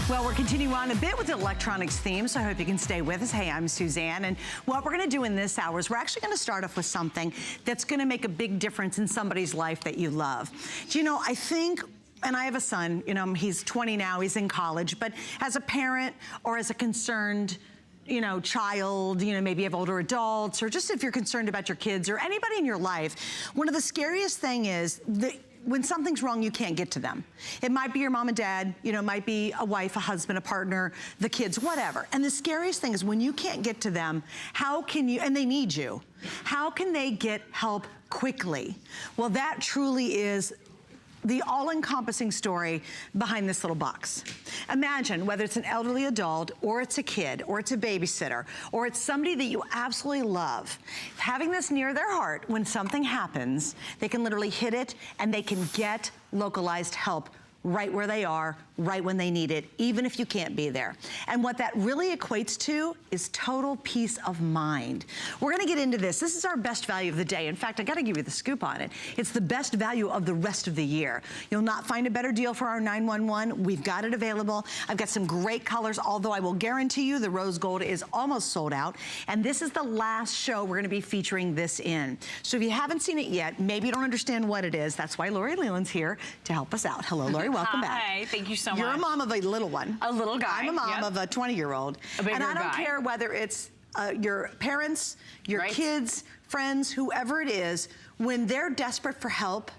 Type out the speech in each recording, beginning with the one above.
Well, we're continuing on a bit with the electronics theme, so I hope you can stay with us. Hey, I'm Suzanne, and what we're gonna do in this hour is we're actually gonna start off with something that's gonna make a big difference in somebody's life that you love. Do you know, I think, and I have a son, you know, he's 20 now, he's in college, but as a parent or as a concerned, you know, child, you know, maybe you have older adults, or just if you're concerned about your kids or anybody in your life, one of the scariest thing is that when something's wrong, you can't get to them. It might be your mom and dad, you know, it might be a wife, a husband, a partner, the kids, whatever. And the scariest thing is when you can't get to them, how can you, and they need you, how can they get help quickly? Well, that truly is the all-encompassing story behind this little box. Imagine whether it's an elderly adult, or it's a kid, or it's a babysitter, or it's somebody that you absolutely love. Having this near their heart, when something happens, they can literally hit it and they can get localized help right where they are, right when they need it, even if you can't be there. And what that really equates to is total peace of mind. We're gonna get into this. This is our best value of the day. In fact, I gotta give you the scoop on it. It's the best value of the rest of the year. You'll not find a better deal for our 911. We've got it available. I've got some great colors, although I will guarantee you the rose gold is almost sold out. And this is the last show we're gonna be featuring this in. So if you haven't seen it yet, maybe you don't understand what it is. That's why Lori Leland's here to help us out. Hello, Lori, welcome back. Hi, thank you so much. You're a mom of a little one. A little guy. I'm a mom of a 20-year-old. And I don't care whether it's your parents, your kids, friends, whoever it is, when they're desperate for help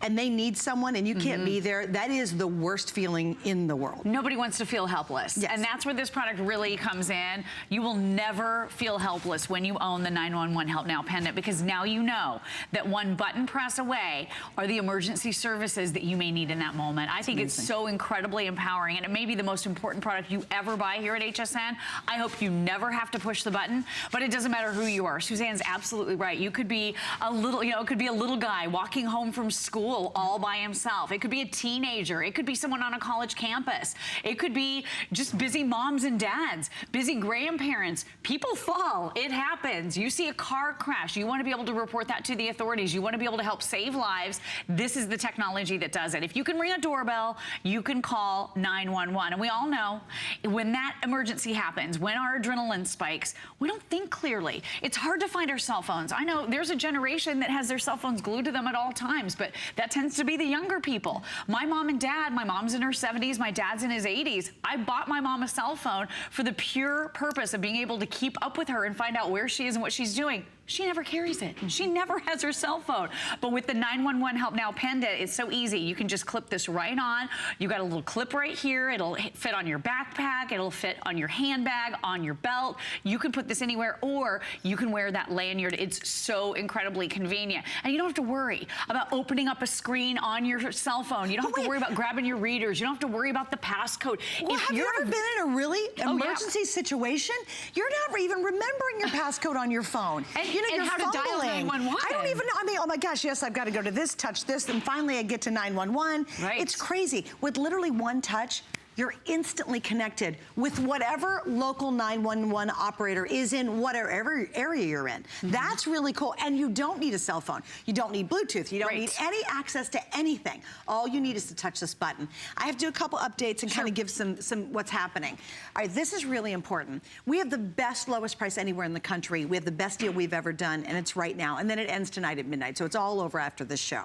and they need someone and you can't be there, that is the worst feeling in the world. Nobody wants to feel helpless. Yes. And that's where this product really comes in. You will never feel helpless when you own the 911 Help Now pendant, because now you know that one button press away are the emergency services that you may need in that moment. I think it's so incredibly empowering, and it may be the most important product you ever buy here at HSN. I hope you never have to push the button, but it doesn't matter who you are. Suzanne's absolutely right. You could be a little, you know, it could be a little guy walking home from school all by himself. It could be a teenager. It could be someone on a college campus. It could be just busy moms and dads, busy grandparents. People fall. It happens. You see a car crash. You want to be able to report that to the authorities. You want to be able to help save lives. This is the technology that does it. If you can ring a doorbell, you can call 911. And we all know when that emergency happens, when our adrenaline spikes, we don't think clearly. It's hard to find our cell phones. I know there's a generation that has their cell phones glued to them at all times, but that tends to be the younger people. My mom and dad, my mom's in her 70s, my dad's in his 80s. I bought my mom a cell phone for the pure purpose of being able to keep up with her and find out where she is and what she's doing. She never carries it. She never has her cell phone. But with the 911 Help Now pendant, it's so easy. You can just clip this right on. You got a little clip right here. It'll fit on your backpack. It'll fit on your handbag, on your belt. You can put this anywhere, or you can wear that lanyard. It's so incredibly convenient. And you don't have to worry about opening up a screen on your cell phone. You don't have to worry about grabbing your readers. You don't have to worry about the passcode. Well, have you ever been in a really emergency situation? You're not even remembering your passcode on your phone. And, you know, and how to dial 911. I don't even know. I mean, oh my gosh, yes, I've got to go to this, touch this, and finally I get to 911. Right. It's crazy. With literally one touch, you're instantly connected with whatever local 911 operator is in whatever area you're in. That's really cool. And you don't need a cell phone. You don't need Bluetooth. You don't need any access to anything. All you need is to touch this button. I have to do a couple updates and kind of give some what's happening. All right, this is really important. We have the best lowest price anywhere in the country. We have the best deal we've ever done, and it's right now. And then it ends tonight at midnight, so it's all over after this show.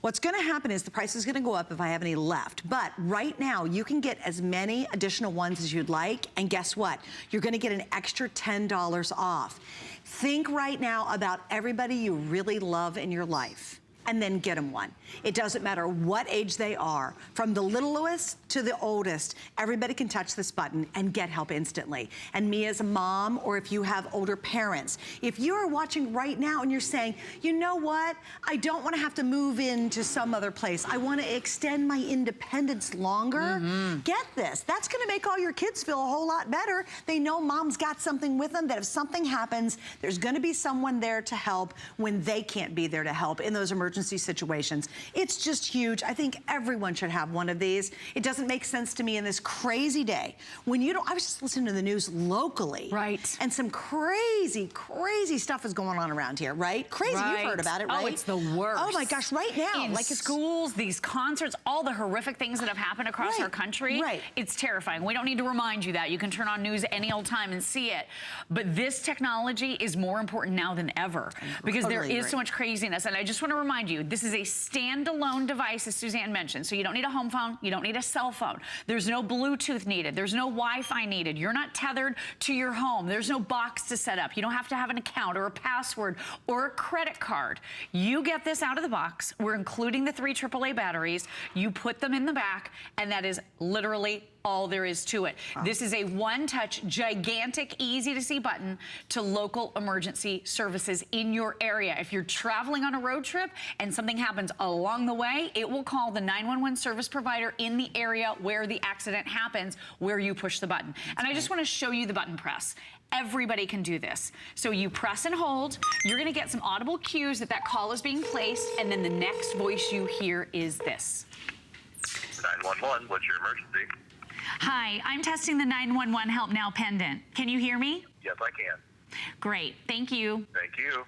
What's gonna happen is the price is gonna go up if I have any left. But right now, you can get as many additional ones as you'd like. And guess what? You're gonna get an extra $10 off. Think right now about everybody you really love in your life, and then get them one. It doesn't matter what age they are. From the littlest to the oldest, everybody can touch this button and get help instantly. And me as a mom, or if you have older parents, if you are watching right now and you're saying, you know what? I don't wanna have to move into some other place. I wanna extend my independence longer. Get this. That's gonna make all your kids feel a whole lot better. They know mom's got something with them, that if something happens, there's gonna be someone there to help when they can't be there to help in those emergencies emergency situations. It's just huge. I think everyone should have one of these. It doesn't make sense to me in this crazy day when you don't, I was just listening to the news locally. Right. And some crazy, crazy stuff is going on around here, right? Crazy, Right. you've heard about it, right? Oh, it's the worst. Oh my gosh, right now. In like schools, these concerts, all the horrific things that have happened across our country. Right. It's terrifying. We don't need to remind you that. You can turn on news any old time and see it. But this technology is more important now than ever because there is so much craziness. And I just want to remind you, this is a standalone device, as Suzanne mentioned. So you don't need a home phone. You don't need a cell phone. There's no Bluetooth needed. There's no Wi-Fi needed. You're not tethered to your home. There's no box to set up. You don't have to have an account or a password or a credit card. You get this out of the box. We're including the 3 AAA batteries. You put them in the back, and that is literally all there is to it. Wow. This is a one-touch, gigantic, easy-to-see button to local emergency services in your area. If you're traveling on a road trip and something happens along the way, it will call the 911 service provider in the area where the accident happens, where you push the button. And I just want to show you the button press. Everybody can do this. So you press and hold. You're going to get some audible cues that call is being placed, and then the next voice you hear is this. 911, what's your emergency? Hi, I'm testing the 911 Help Now pendant. Can you hear me? Yes, I can. Great, thank you. Thank you.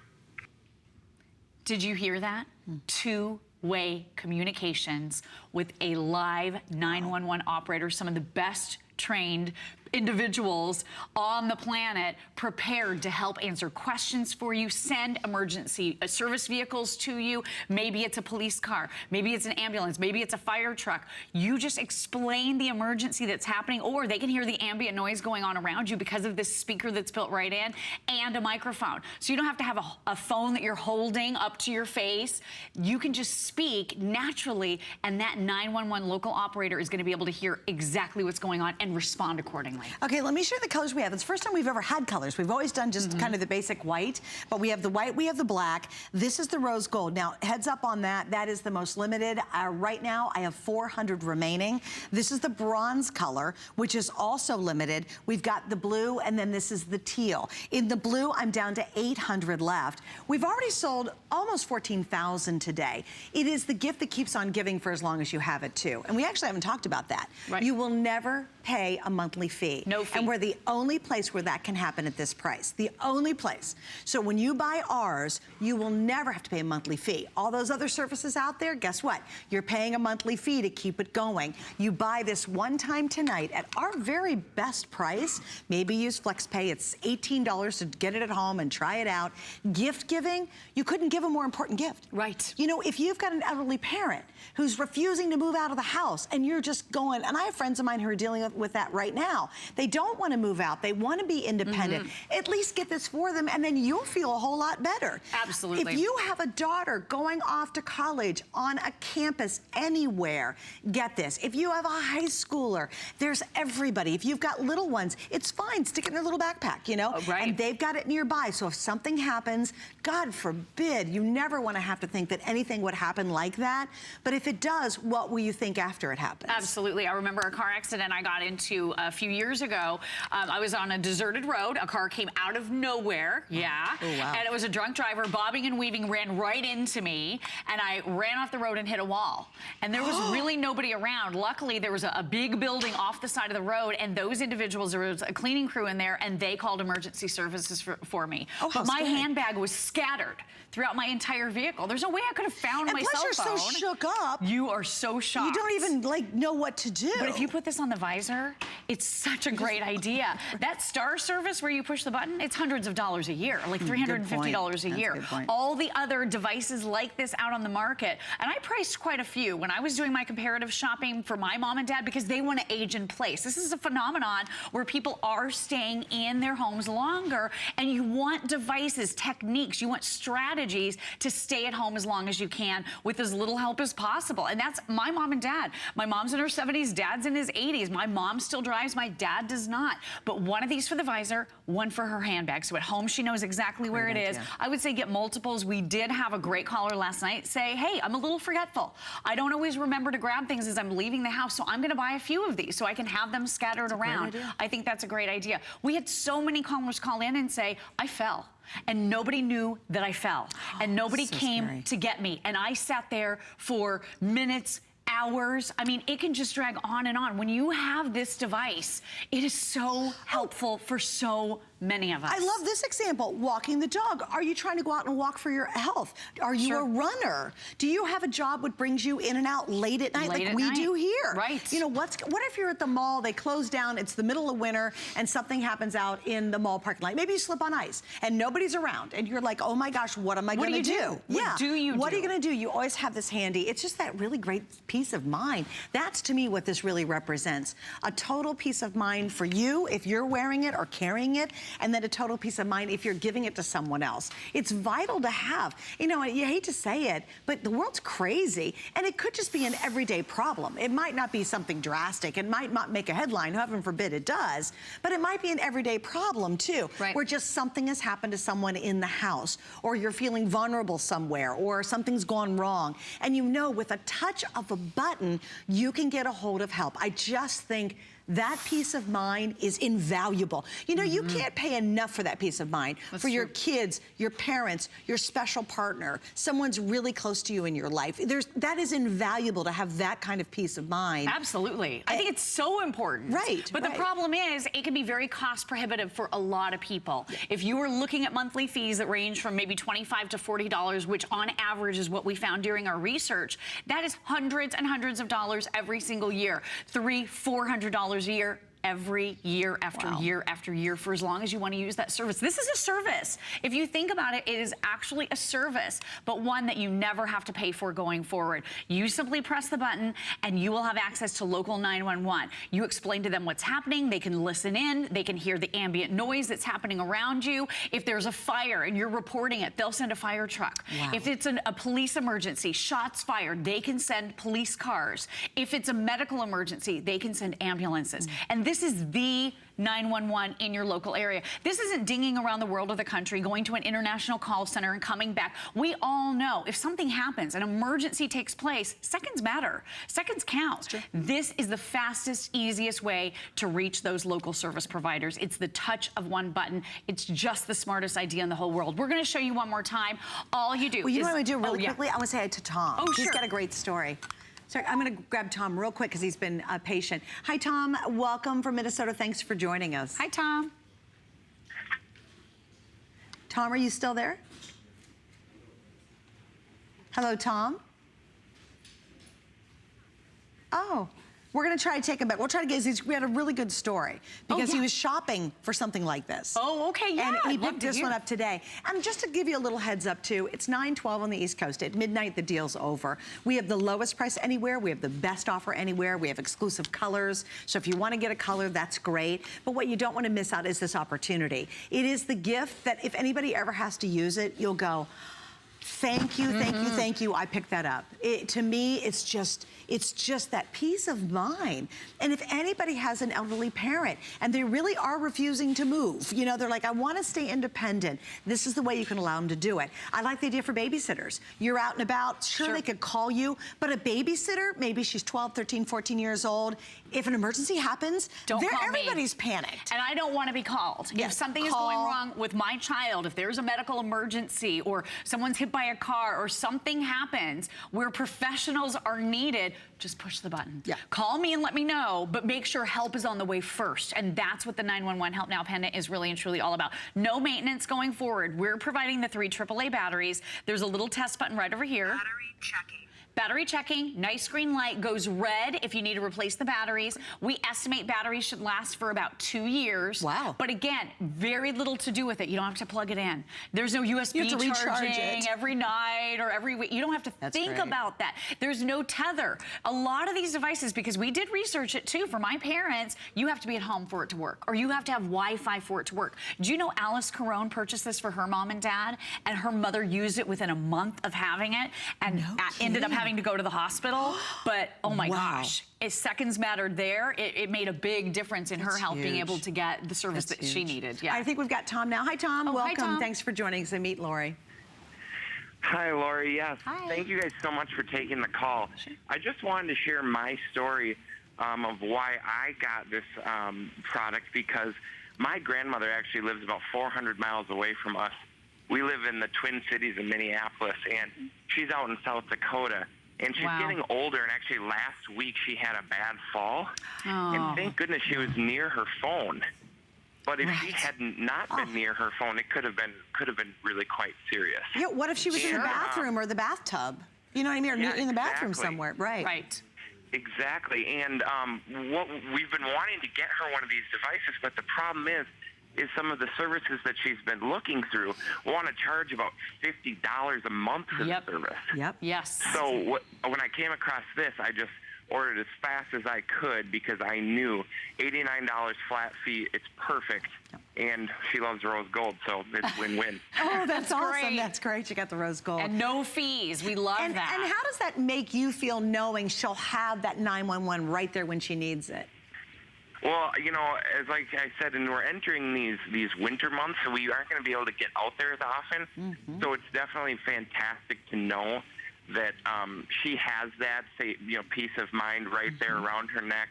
Did you hear that? Two-way communications with a live 911 operator, some of the best trained individuals on the planet prepared to help answer questions for you, send emergency service vehicles to you. Maybe it's a police car, maybe it's an ambulance, maybe it's a fire truck. You just explain the emergency that's happening, or they can hear the ambient noise going on around you because of this speaker that's built right in and a microphone. So you don't have to have a phone that you're holding up to your face. You can just speak naturally, and that 911 local operator is going to be able to hear exactly what's going on and respond accordingly. Okay, let me show you the colors we have. It's the first time we've ever had colors. We've always done just kind of the basic white, but we have the white, we have the black. This is the rose gold. Now, heads up on that. That is the most limited. Right now, I have 400 remaining. This is the bronze color, which is also limited. We've got the blue, and then this is the teal. In the blue, I'm down to 800 left. We've already sold almost 14,000 today. It is the gift that keeps on giving for as long as you have it, too. And we actually haven't talked about that. Right. You will never pay a monthly fee. No fee. And we're the only place where that can happen at this price. The only place. So when you buy ours, you will never have to pay a monthly fee. All those other services out there, guess what? You're paying a monthly fee to keep it going. You buy this one time tonight at our very best price. Maybe use FlexPay. It's $18 to get it at home and try it out. Gift giving, you couldn't give a more important gift. Right. You know, if you've got an elderly parent who's refusing to move out of the house and you're just going, and I have friends of mine who are dealing with that right now. They don't want to move out. They want to be independent. At least get this for them, and then you'll feel a whole lot better. Absolutely. If you have a daughter going off to college on a campus anywhere, get this. If you have a high schooler, there's everybody. If you've got little ones, it's fine. Stick it in their little backpack, you know? Right. And they've got it nearby. So if something happens, God forbid, you never want to have to think that anything would happen like that. But if it does, what will you think after it happens? Absolutely. I remember a car accident I got into a few years ago. I was on a deserted road. A car came out of nowhere. Yeah. Oh, wow. And it was a drunk driver, bobbing and weaving, ran right into me. And I ran off the road and hit a wall. And there was really nobody around. Luckily, there was a big building off the side of the road. And those individuals, there was a cleaning crew in there, and they called emergency services for me. Oh, but my handbag was scattered throughout my entire vehicle. There's no way I could have found my cell phone. And plus, you're so shook up. You are so shocked. You don't even, like, know what to do. But if you put this on the visor, it's such a great idea. That Star service where you push the button, it's hundreds of dollars a year, like $350 a year. All the other devices like this out on the market, and I priced quite a few when I was doing my comparative shopping for my mom and dad because they want to age in place. This is a phenomenon where people are staying in their homes longer, and you want devices, techniques, you want strategies to stay at home as long as you can with as little help as possible. And that's my mom and dad. My mom's in her 70s, dad's in his 80s. My mom still drives drives. My dad does not. But one of these for the visor, one for her handbag. So at home, she knows exactly where it is. I would say get multiples. We did have a great caller last night say, hey, I'm a little forgetful. I don't always remember to grab things as I'm leaving the house, so I'm going to buy a few of these so I can have them scattered around. I think that's a great idea. We had so many callers call in and say, I fell. And nobody knew that I fell. And nobody came to get me. And I sat there for minutes, hours. I mean, it can just drag on and on. When you have this device, it is so helpful for so many of us. I love this example, walking the dog. Are you trying to go out and walk for your health? Are you a runner? Do you have a job that brings you in and out late at night like we do here? Right. You know, what if you're at the mall, they close down, it's the middle of winter, and something happens out in the mall parking lot. Maybe you slip on ice, and nobody's around, and you're like, oh my gosh, what am I gonna do? What are you gonna do? You always have this handy. It's just that really great peace of mind. That's, to me, what this really represents. A total peace of mind for you if you're wearing it or carrying it, and then a total peace of mind if you're giving it to someone else. It's vital to have. You know, you hate to say it, but the world's crazy, and it could just be an everyday problem. It might not be something drastic. It might not make a headline, heaven forbid it does, but it might be an everyday problem too, where just something has happened to someone in the house, or you're feeling vulnerable somewhere, or something's gone wrong, and you know with a touch of a button, you can get a hold of help. I just think that peace of mind is invaluable. You know, you can't pay enough for that peace of mind. For your kids, your parents, your special partner, someone's really close to you in your life. That is invaluable to have that kind of peace of mind. Absolutely. I think it's so important. But the problem is, it can be very cost prohibitive for a lot of people. If you are looking at monthly fees that range from maybe $25 to $40, which on average is what we found during our research, that is hundreds and hundreds of dollars every single year. $300, $400 a year. Every year after year after year for as long as you want to use that service. This is a service. If you think about it, it is actually a service, but one that you never have to pay for going forward. You simply press the button and you will have access to local 911. You explain to them what's happening. They can listen in. They can hear the ambient noise that's happening around you. If there's a fire and you're reporting it, they'll send a fire truck. If it's a police emergency, shots fired, they can send police cars. If it's a medical emergency, they can send ambulances. And this is the 911 in your local area. This isn't dinging around the world or the country, going to an international call center and coming back. We all know if something happens, an emergency takes place, seconds matter. Seconds count. This is the fastest, easiest way to reach those local service providers. It's the touch of one button. It's just the smartest idea in the whole world. We're going to show you one more time. All you do is... you know what I do really quickly? I want to say it to Tom. Oh, He's got a great story. Sorry, I'm going to grab Tom real quick because he's been patient. Hi, Tom. Welcome from Minnesota. Thanks for joining us. Hi, Tom. Tom, are you still there? Hello, Tom? Oh. We're going to try to take him back. We'll try to get we had a really good story because he was shopping for something like this. Oh, okay, yeah. And he picked this one up today. And just to give you a little heads up too, it's $9.12 on the East Coast. At midnight, the deal's over. We have the lowest price anywhere. We have the best offer anywhere. We have exclusive colors. So if you want to get a color, that's great. But what you don't want to miss out is this opportunity. It is the gift that if anybody ever has to use it, you'll go, thank you, thank you, thank you. I picked that up. To me, it's just that peace of mind. And if anybody has an elderly parent and they really are refusing to move, you know, they're like, I want to stay independent. This is the way you can allow them to do it. I like the idea for babysitters. You're out and about, sure. They could call you, but a babysitter, maybe she's 12, 13, 14 years old. If an emergency happens, everybody's panicked. And I don't want to be called. If something is going wrong with my child, if there's a medical emergency or someone's hit by a car or something happens where professionals are needed, just push the button. Call me and let me know, but make sure help is on the way first. And that's what the 911 Help Now pendant is really and truly all about. No maintenance going forward. We're providing the 3 AAA batteries. There's a little test button right over here. Battery checking. Battery checking, nice green light, goes red if you need to replace the batteries. We estimate batteries should last for about 2 years. Wow. But again, very little to do with it. You don't have to plug it in. There's no USB charging every night or every week. You don't have to think about that. There's no tether. A lot of these devices, because we did research it too, for my parents, you have to be at home for it to work, or you have to have Wi-Fi for it to work. Do you know Alice Carone purchased this for her mom and dad, and her mother used it within a month of having it, and ended up having to go to the hospital, but oh my Wow. gosh, if seconds mattered there, it made a big difference in her health, being able to get the service that she needed. Yeah. I think we've got Tom now. Hi, Tom. Oh, hi, Welcome. Tom. Thanks for joining us and meet Lori. Hi, Lori. Yes. Hi. Thank you guys so much for taking the call. I just wanted to share my story of why I got this product, because my grandmother actually lives about 400 miles away from us. We live in the Twin Cities of Minneapolis, and she's out in South Dakota. And she's getting older, and actually last week she had a bad fall. Oh. And thank goodness she was near her phone. But if she had not been near her phone, it could have been really quite serious. Yeah, what if she was in the Sure. bathroom or the bathtub? You know what I mean? Or Yeah, in the bathroom exactly. somewhere. Right. Right. Exactly. And what we've been wanting to get her one of these devices, but the problem is some of the services that she's been looking through want to charge about $50 a month for the service. Yep. Yes. So when I came across this, I just ordered as fast as I could, because I knew $89 flat fee, it's perfect. And she loves rose gold, so it's win-win. Oh, that's awesome. great. That's great. You got the rose gold. And no fees. We love and that. how does that make you feel knowing she'll have that 911 right there when she needs it? Well, you know, as like I said, and we're entering these winter months, so we aren't going to be able to get out there as often. So it's definitely fantastic to know that she has that, peace of mind right there around her neck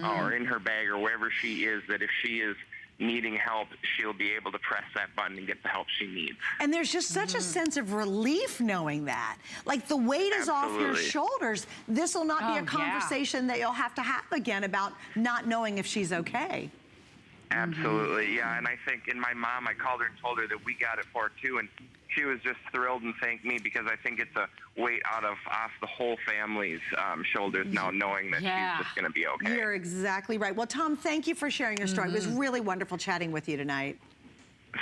or in her bag or wherever she is, that if she is needing help, she'll be able to press that button and get the help she needs. And there's just such a sense of relief knowing that. Like, the weight is off your Absolutely. shoulders. This will not be Oh, a conversation that you'll have to have again about not knowing if she's okay. Absolutely, yeah. And I think, and my mom, I called her and told her that we got it for her too, and she was just thrilled and thanked me, because I think it's a weight off the whole family's shoulders now, knowing that she's just going to be okay. You're exactly right. Well, Tom, thank you for sharing your story. It was really wonderful chatting with you tonight.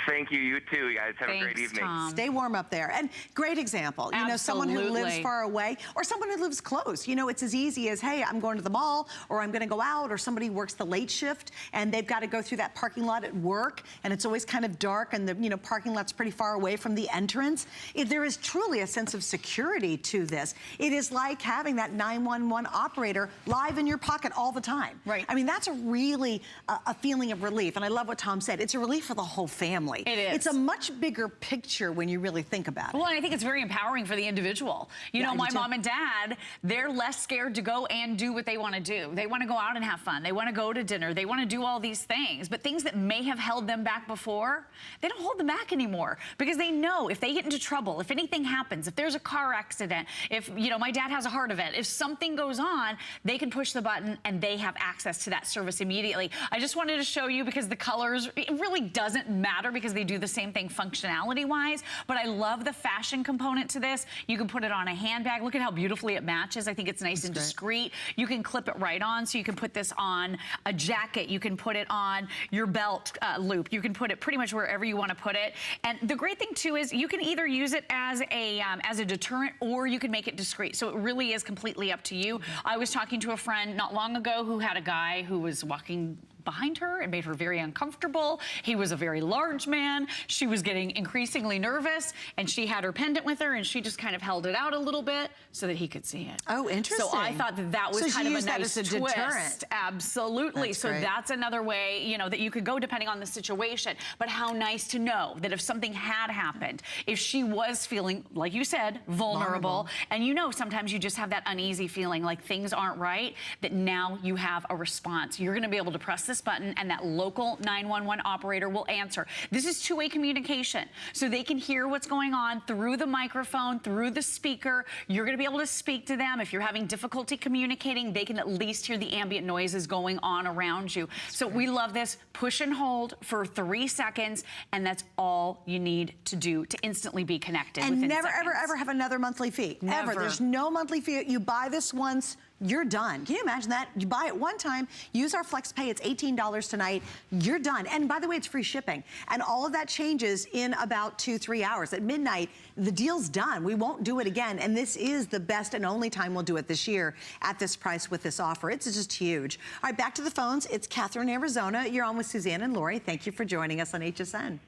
Thank you. You too, you guys. Have a great evening. Tom. Stay warm up there. And great example. You know, someone who lives Absolutely. far away or someone who lives close. You know, it's as easy as, hey, I'm going to the mall, or I'm going to go out, or somebody works the late shift and they've got to go through that parking lot at work, and it's always kind of dark, and the parking lot's pretty far away from the entrance. There is truly a sense of security to this. It is like having that 911 operator live in your pocket all the time. Right. I mean, that's a really a feeling of relief. And I love what Tom said. It's a relief for the whole family. It is. It's a much bigger picture when you really think about it. Well, and I think it's very empowering for the individual. You know, I do my too. mom and dad, they're less scared to go and do what they want to do. They want to go out and have fun. They want to go to dinner. They want to do all these things. But things that may have held them back before, they don't hold them back anymore, because they know if they get into trouble, if anything happens, if there's a car accident, if, my dad has a heart event, if something goes on, they can push the button and they have access to that service immediately. I just wanted to show you, because the colors, it really doesn't matter, because they do the same thing functionality-wise, but I love the fashion component to this. You can put it on a handbag. Look at how beautifully it matches. I think it's nice and discreet. You can clip it right on, so you can put this on a jacket. You can put it on your belt loop. You can put it pretty much wherever you want to put it. And the great thing, too, is you can either use it as a deterrent, or you can make it discreet. So it really is completely up to you. I was talking to a friend not long ago who had a guy who was walking behind her and made her very uncomfortable. He was a very large man. She was getting increasingly nervous, and she had her pendant with her, and she just kind of held it out a little bit so that he could see it. Oh, interesting. So I thought that was So kind she of a used that nice as a twist. deterrent. Absolutely. That's so great. that's another way, that you could go depending on the situation. But how nice to know that if something had happened, if she was feeling, like you said, vulnerable. And sometimes you just have that uneasy feeling like things aren't right, that now you have a response. You're going to be able to press this button, and that local 911 operator will answer. This is two-way communication, so they can hear what's going on through the microphone, through the speaker. You're going to be able to speak to them. If you're having difficulty communicating, they can at least hear the ambient noises going on around you. So we love this. Push and hold for 3 seconds, and that's all you need to do to instantly be connected. And within never, seconds. ever have another monthly fee. Never. Ever. There's no monthly fee. You buy this once, you're done. Can you imagine that? You buy it one time, use our Flex Pay, it's $18 tonight, you're done. And by the way, it's free shipping. And all of that changes in about 2-3 hours. At midnight, the deal's done. We won't do it again. And this is the best and only time we'll do it this year at this price with this offer. It's just huge. All right, back to the phones. It's Catherine, Arizona. You're on with Suzanne and Lori. Thank you for joining us on HSN.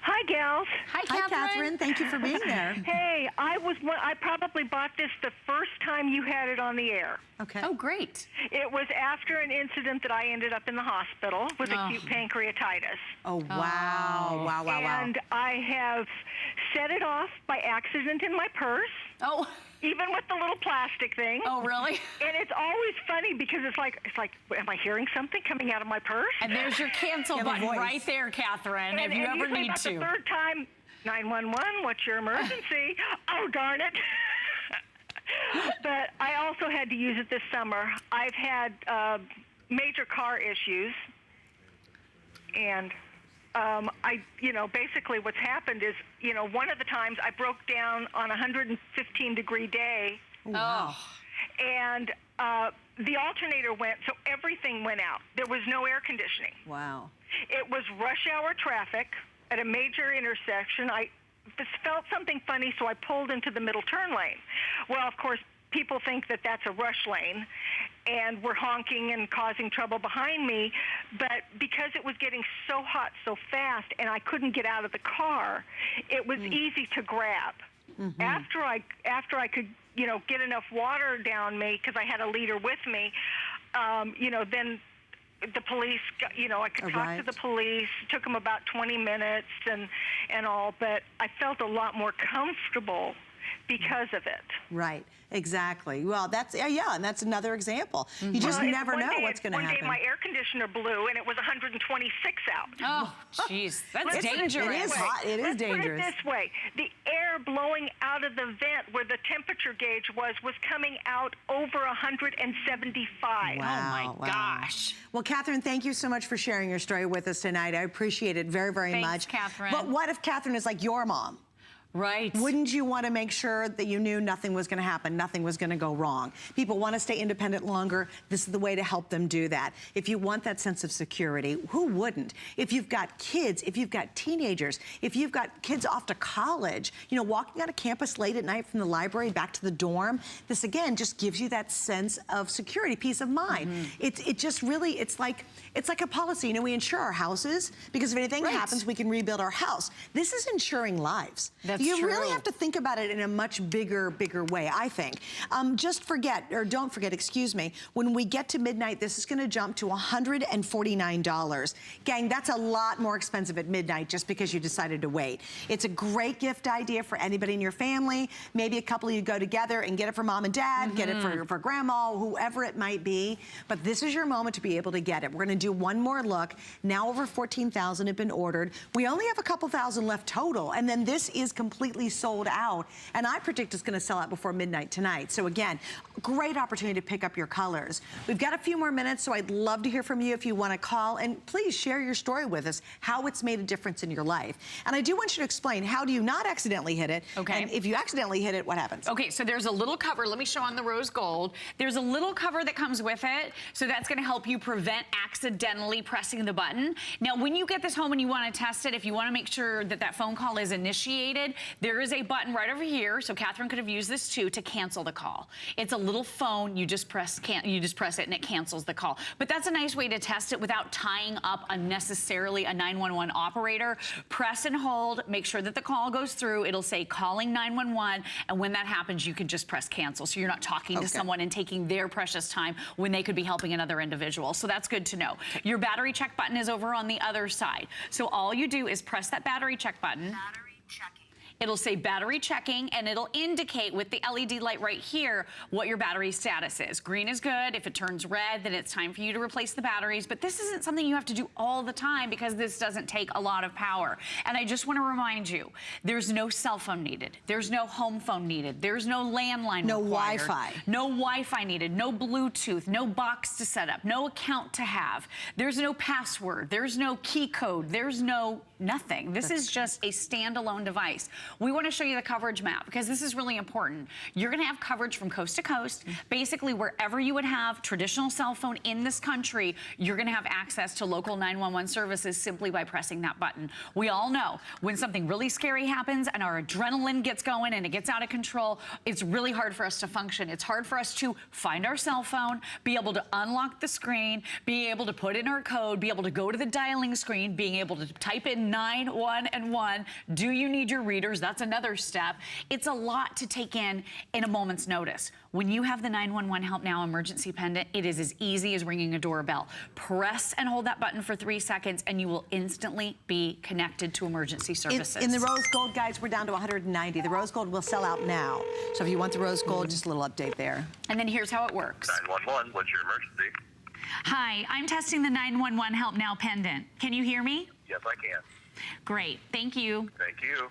Hi, Hi, gals. Hi, Hi, Catherine. Thank you for being there. Hey, I probably bought this the first time you had it on the air. Okay. Oh, great. It was after an incident that I ended up in the hospital with acute pancreatitis. Oh, wow. Wow, wow, wow. And I have set it off by accident in my purse, Oh. even with the little plastic thing. Oh, really? And it's always funny because it's like, am I hearing something coming out of my purse? And there's your cancel You have a button voice. right there, Catherine, if you and ever usually need about to. the third time, 911, what's your emergency? Oh, darn it. But I also had to use it this summer. I've had major car issues, and basically what's happened is, one of the times I broke down on a 115-degree day. Oh. And the alternator went, so everything went out. There was no air conditioning. Wow. It was rush hour traffic at a major intersection. I just felt something funny, so I pulled into the middle turn lane. Well, of course, people think that that's a rush lane, and were honking and causing trouble behind me. But because it was getting so hot so fast and I couldn't get out of the car, it was easy to grab. Mm-hmm. After I could, get enough water down me, because I had a liter with me, then the police, I could talk to the police. It took them about 20 minutes and all, but I felt a lot more comfortable because of it. Right, exactly. Well, that's, and that's another example. You just never know what's going to happen. One day my air conditioner blew and it was 126 out. Oh, jeez, that's dangerous. It is hot. It is dangerous. Let's put it this way. The air blowing out of the vent where the temperature gauge was coming out over 175. Wow, oh, my gosh. Well, Catherine, thank you so much for sharing your story with us tonight. I appreciate it very, very much. Thanks, Catherine. But what if Catherine is like your mom? Right. Wouldn't you want to make sure that you knew nothing was going to happen, nothing was going to go wrong? People want to stay independent longer. This is the way to help them do that. If you want that sense of security, who wouldn't? If you've got kids, if you've got teenagers, if you've got kids off to college, walking on a campus late at night from the library back to the dorm, this again just gives you that sense of security, peace of mind. It just really, it's like a policy. We insure our houses because if anything happens, we can rebuild our house. This is insuring lives. That's you true. really have to think about it in a much bigger way, I think. Don't forget, excuse me, when we get to midnight, this is gonna jump to $149. Gang, that's a lot more expensive at midnight just because you decided to wait. It's a great gift idea for anybody in your family. Maybe a couple of you go together and get it for mom and dad, get it for grandma, whoever it might be. But this is your moment to be able to get it. We're gonna do one more look. Now over 14,000 have been ordered. We only have a couple thousand left total, and then this is completely sold out, and I predict it's going to sell out before midnight tonight. So again, great opportunity to pick up your colors. We've got a few more minutes, so I'd love to hear from you if you want to call, and please share your story with us, how it's made a difference in your life. And I do want you to explain, how do you not accidentally hit it? Okay. And if you accidentally hit it, what happens? Okay, so there's a little cover. Let me show on the rose gold. There's a little cover that comes with it, so that's going to help you prevent accidentally pressing the button. Now, when you get this home and you want to test it, if you want to make sure that that phone call is initiated, there is a button right over here, so Catherine could have used this too, to cancel the call. It's a little phone, you just press it and it cancels the call. But that's a nice way to test it without tying up unnecessarily a 911 operator. Press and hold, make sure that the call goes through. It'll say calling 911, and when that happens, you can just press cancel. So you're not talking to someone and taking their precious time when they could be helping another individual. So that's good to know. Your battery check button is over on the other side. So all you do is press that battery check button. Battery checking. It'll say battery checking, and it'll indicate with the LED light right here what your battery status is. Green is good. If it turns red, then it's time for you to replace the batteries. But this isn't something you have to do all the time because this doesn't take a lot of power. And I just want to remind you, there's no cell phone needed. There's no home phone needed. There's no landline No required. Wi-Fi. No Wi-Fi needed. No Bluetooth. No box to set up. No account to have. There's no password. There's no key code. There's no nothing. This is just a standalone device. we want to show you the coverage map because this is really important. You're going to have coverage from coast to coast. Basically, wherever you would have traditional cell phone in this country, you're going to have access to local 911 services simply by pressing that button. We all know when something really scary happens and our adrenaline gets going and it gets out of control, it's really hard for us to function. It's hard for us to find our cell phone, be able to unlock the screen, be able to put in our code, be able to go to the dialing screen, being able to type in 911. Do you need your readers? That's another step. It's a lot to take in a moment's notice. When you have the 911 Help Now emergency pendant, it is as easy as ringing a doorbell. Press and hold that button for 3 seconds and you will instantly be connected to emergency services. In the rose gold, guys, we're down to 190. The rose gold will sell out now. So if you want the rose gold, just a little update there. And then here's how it works. 911, what's your emergency? Hi, I'm testing the 911 Help Now pendant. Can you hear me? Yes, I can. Great, thank you. Thank you.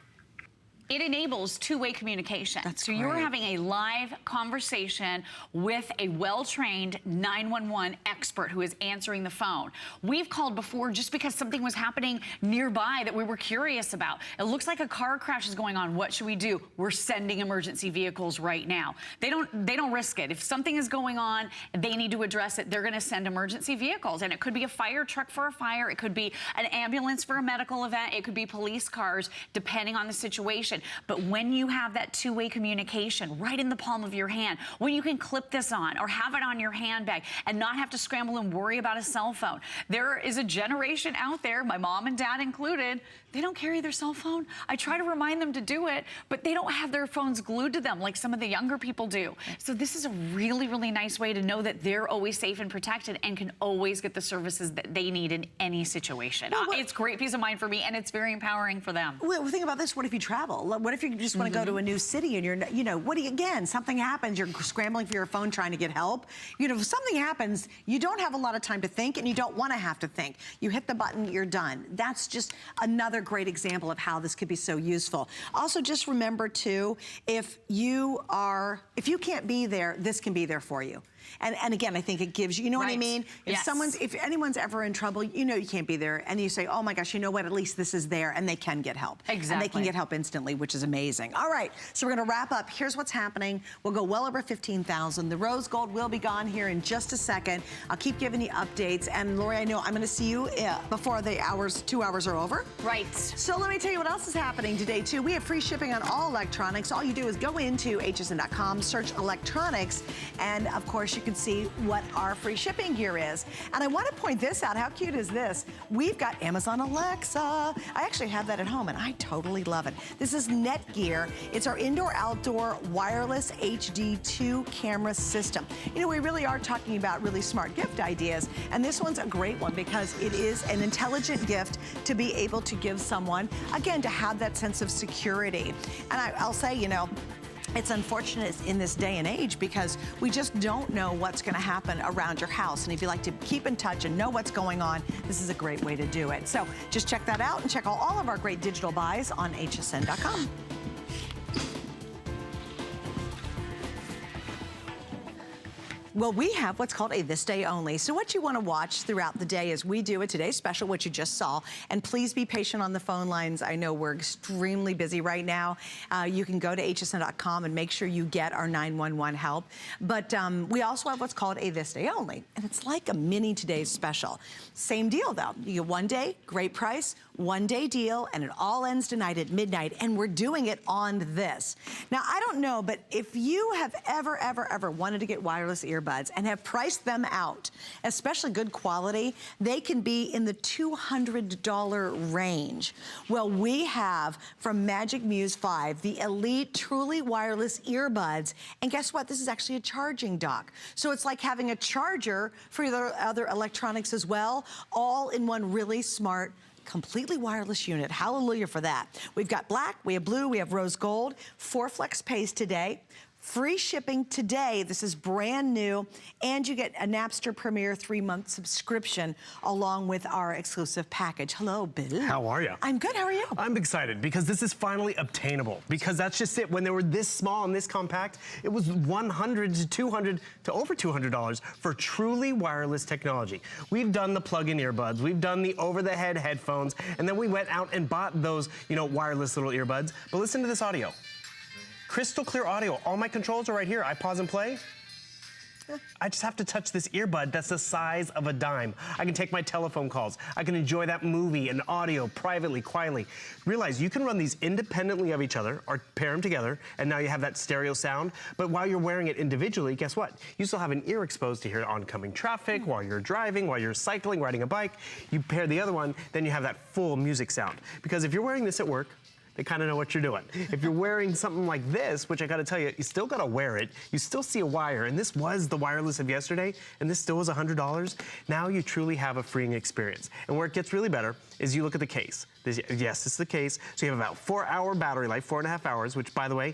It enables two-way communication. That's so you're great. having a live conversation with a well-trained 911 expert who is answering the phone. We've called before just because something was happening nearby that we were curious about. It looks like a car crash is going on. What should we do? We're sending emergency vehicles right now. They don't risk it. If something is going on, they need to address it. They're going to send emergency vehicles, and it could be a fire truck for a fire. It could be an ambulance for a medical event. It could be police cars, depending on the situation. But when you have that two-way communication right in the palm of your hand, when you can clip this on or have it on your handbag and not have to scramble and worry about a cell phone. There is a generation out there, my mom and dad included, they don't carry their cell phone. I try to remind them to do it, but they don't have their phones glued to them like some of the younger people do. So this is a really, really nice way to know that they're always safe and protected and can always get the services that they need in any situation. Well, it's great peace of mind for me, and it's very empowering for them. Well, think about this. What if you travel? What if you just want to go to a new city and you're, again, something happens, you're scrambling for your phone trying to get help. If something happens, you don't have a lot of time to think and you don't want to have to think. You hit the button, you're done. That's just another great example of how this could be so useful. Also, just remember too, if you can't be there, this can be there for you. And again, I think it gives you, what I mean? If if anyone's ever in trouble, you can't be there, and you say, oh my gosh, you know what, at least this is there, and they can get help. Exactly. And they can get help instantly, which is amazing. All right, so we're gonna wrap up. Here's what's happening. We'll go well over 15,000. The rose gold will be gone here in just a second. I'll keep giving you updates, and Lori, I know I'm gonna see you before the 2 hours are over. Right. So let me tell you what else is happening today too. We have free shipping on all electronics. All you do is go into hsn.com, search electronics, and of course you can see what our free shipping gear is. And I want to point this out. How cute is this? We've got Amazon Alexa. I actually have that at home and I totally love it. This is Netgear. It's our indoor-outdoor wireless HD2 camera system. We really are talking about really smart gift ideas, and this one's a great one because it is an intelligent gift to be able to give someone, again, to have that sense of security. And I'll say, it's unfortunate in this day and age because we just don't know what's going to happen around your house. And if you like to keep in touch and know what's going on, this is a great way to do it. So just check that out and check out all of our great digital buys on hsn.com. Well, we have what's called a This Day Only. So what you want to watch throughout the day as we do a Today's Special, what you just saw. And please be patient on the phone lines. I know we're extremely busy right now. You can go to hsn.com and make sure you get our 911 help. But we also have what's called a This Day Only. And it's like a mini Today's Special. Same deal, though. You get 1 day, great price, 1 day deal, and it all ends tonight at midnight. And we're doing it on this. Now, I don't know, but if you have ever wanted to get wireless earbuds and have priced them out, especially good quality, they can be in the $200 range. Well, we have from Magic Muse 5, the elite truly wireless earbuds. And guess what? This is actually a charging dock. So it's like having a charger for your other electronics as well, all in one really smart, completely wireless unit. Hallelujah for that. We've got black, we have blue, we have rose gold, 4 flex pays today. Free shipping today. This is brand new. And you get a Napster Premier 3-month subscription along with our exclusive package. Hello, Bill. How are you? I'm good. How are you? I'm excited because this is finally obtainable, because that's just it. When they were this small and this compact, it was $100 to $200 to over $200 for truly wireless technology. We've done the plug-in earbuds, we've done the over-the-head headphones, and then we went out and bought those, wireless little earbuds. But listen to this audio. Crystal clear audio. All my controls are right here. I pause and play. I just have to touch this earbud that's the size of a dime. I can take my telephone calls. I can enjoy that movie and audio privately, quietly. Realize you can run these independently of each other or pair them together, and now you have that stereo sound. But while you're wearing it individually, guess what? You still have an ear exposed to hear oncoming traffic while you're driving, while you're cycling, riding a bike. You pair the other one, then you have that full music sound. Because if you're wearing this at work, they kind of know what you're doing. If you're wearing something like this, which I gotta tell you, you still gotta wear it. You still see a wire, and this was the wireless of yesterday, and this still was $100. Now you truly have a freeing experience. And where it gets really better is you look at the case. Yes, this is the case. So you have about 4-hour battery life, 4.5 hours, which, by the way,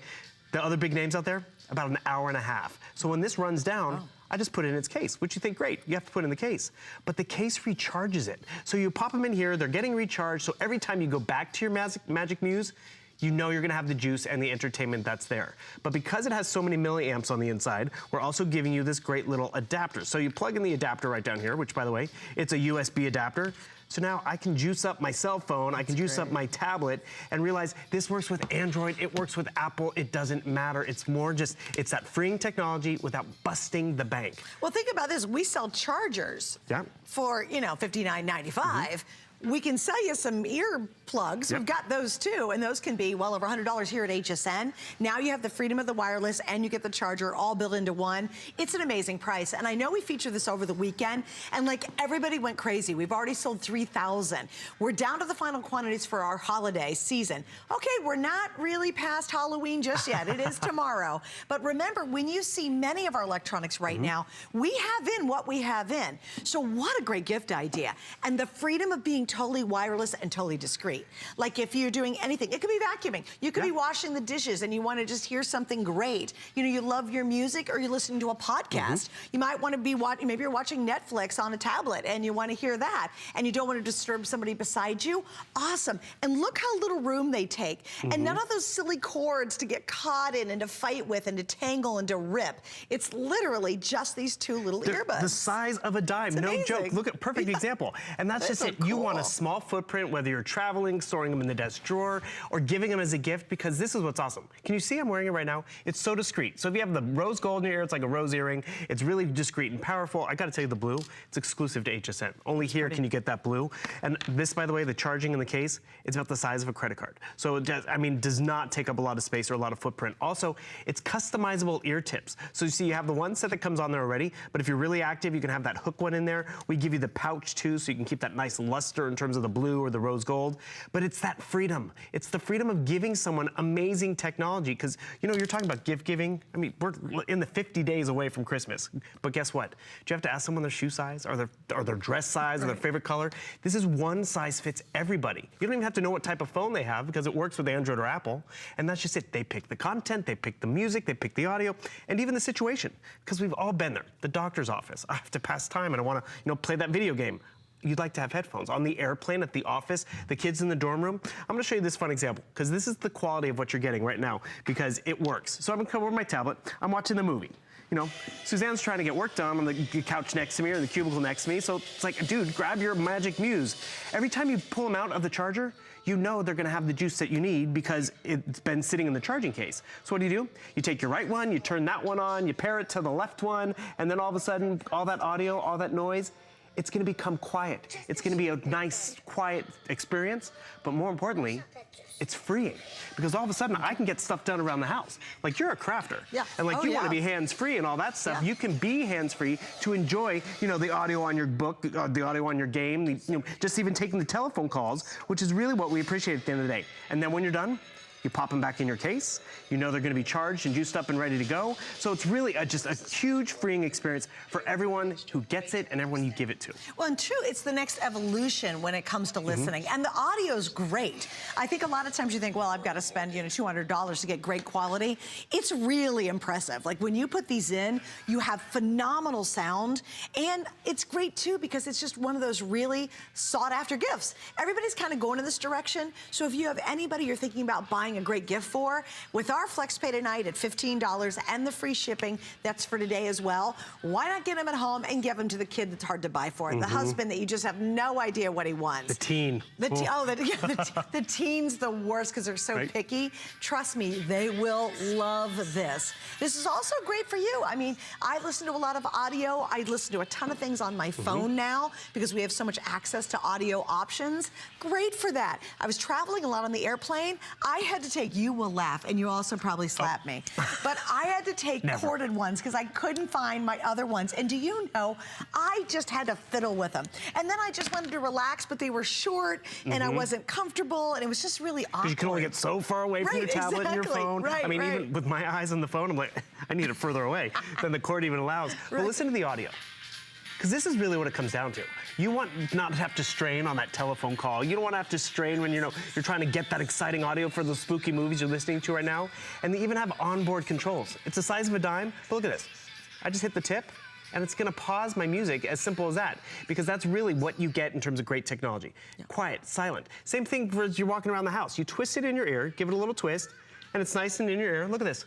the other big names out there, about an hour and a half. So when this runs down, I just put it in its case, which you think, great, you have to put it in the case. But the case recharges it. So you pop them in here, they're getting recharged, so every time you go back to your Magic Muse, you know you're gonna have the juice and the entertainment that's there. But because it has so many milliamps on the inside, we're also giving you this great little adapter. So you plug in the adapter right down here, which, by the way, it's a USB adapter. So now I can juice up my cell phone, I can juice up my tablet, and realize this works with Android, it works with Apple, it doesn't matter. It's more just, it's that freeing technology without busting the bank. Well, think about this. We sell chargers for, $59.95. We can sell you some ear plugs. We've got those too, and those can be well over $100 here at HSN. Now you have the freedom of the wireless and you get the charger all built into one. It's an amazing price, and I know we featured this over the weekend, and like everybody went crazy. We've already sold 3,000. We're down to the final quantities for our holiday season. Okay, we're not really past Halloween just yet. It is tomorrow. But remember, when you see many of our electronics right now, we have in what we have in. So what a great gift idea. And the freedom of being totally wireless and totally discreet. Like if you're doing anything, it could be vacuuming. You could be washing the dishes and you want to just hear something great. You love your music or you're listening to a podcast. You might want to be watching, maybe you're watching Netflix on a tablet and you want to hear that and you don't want to disturb somebody beside you. Awesome. And look how little room they take. And none of those silly cords to get caught in and to fight with and to tangle and to rip. It's literally just these two little earbuds. The size of a dime, no joke. Look at perfect example. And that's just it. Cool. You want a small footprint, whether you're traveling, storing them in the desk drawer, or giving them as a gift, because this is what's awesome. Can you see I'm wearing it right now? It's so discreet. So if you have the rose gold in your ear, it's like a rose earring. It's really discreet and powerful. I gotta tell you, the blue, it's exclusive to HSN. Only here can you get that blue. And this, by the way, the charging in the case, it's about the size of a credit card. So it does, does not take up a lot of space or a lot of footprint. Also, it's customizable ear tips. So you see, you have the one set that comes on there already, but if you're really active, you can have that hook one in there. We give you the pouch too, so you can keep that nice luster in terms of the blue or the rose gold. But it's that freedom. It's the freedom of giving someone amazing technology, because you're talking about gift giving. We're in the 50 days away from Christmas. But guess what? Do you have to ask someone their shoe size or their dress size or their favorite color? This is one size fits everybody. You don't even have to know what type of phone they have, because it works with Android or Apple. And that's just it. They pick the content, they pick the music, they pick the audio, and even the situation. Because we've all been there. The doctor's office. I have to pass time and I want to, play that video game. You'd like to have headphones. On the airplane, at the office, the kids in the dorm room. I'm gonna show you this fun example, because this is the quality of what you're getting right now, because it works. So I'm gonna come over my tablet, I'm watching the movie. Suzanne's trying to get work done on the couch next to me or the cubicle next to me, so it's like, dude, grab your Magic Muse. Every time you pull them out of the charger, you know they're gonna have the juice that you need because it's been sitting in the charging case. So what do? You take your right one, you turn that one on, you pair it to the left one, and then all of a sudden, all that audio, all that noise, it's gonna become quiet. It's gonna be a nice, quiet experience, but more importantly, it's freeing. Because all of a sudden, I can get stuff done around the house. Like, you're a crafter. Yeah. And you wanna be hands-free and all that stuff. You can be hands-free to enjoy, the audio on your book, the audio on your game, just even taking the telephone calls, which is really what we appreciate at the end of the day. And then when you're done, You pop them back in your case. You know they're gonna be charged and juiced up and ready to go. So it's really just a huge freeing experience for everyone who gets it and everyone you give it to. Well, and true, it's the next evolution when it comes to listening. And the audio's great. I think a lot of times you think, well, I've got to spend, you know, $200 to get great quality. It's really impressive. Like when you put these in, you have phenomenal sound. And it's great too because it's just one of those really sought after gifts. Everybody's kind of going in this direction. So if you have anybody you're thinking about buying a great gift for, with our FlexPay tonight at $15 and the free shipping, that's for today as well, why not get them at home and give them to the kid that's hard to buy for, the husband that you just have no idea what he wants. The teen. The teen's the worst because they're so picky. Trust me, they will love this. This is also great for you. I mean, I listen to a lot of audio. I listen to a ton of things on my phone now because we have so much access to audio options. Great for that. I was traveling a lot on the airplane. I had to take, you will laugh, and you also probably slap me, but I had to take corded ones because I couldn't find my other ones. And do you know, I just had to fiddle with them. And then I just wanted to relax, but they were short and I wasn't comfortable and it was just really awkward. Because you can only get so far away from your tablet and your phone. I mean, even with my eyes on the phone, I'm like, I need it further away than the cord even allows. But listen to the audio. Because this is really what it comes down to. You want not to have to strain on that telephone call. You don't want to have to strain when you're trying to get that exciting audio for the spooky movies you're listening to right now. And they even have onboard controls. It's the size of a dime, but look at this. I just hit the tip, and it's gonna pause my music, as simple as that, because that's really what you get in terms of great technology. Quiet, silent. Same thing for as you're walking around the house. You twist it in your ear, give it a little twist, and it's nice and in your ear. Look at this.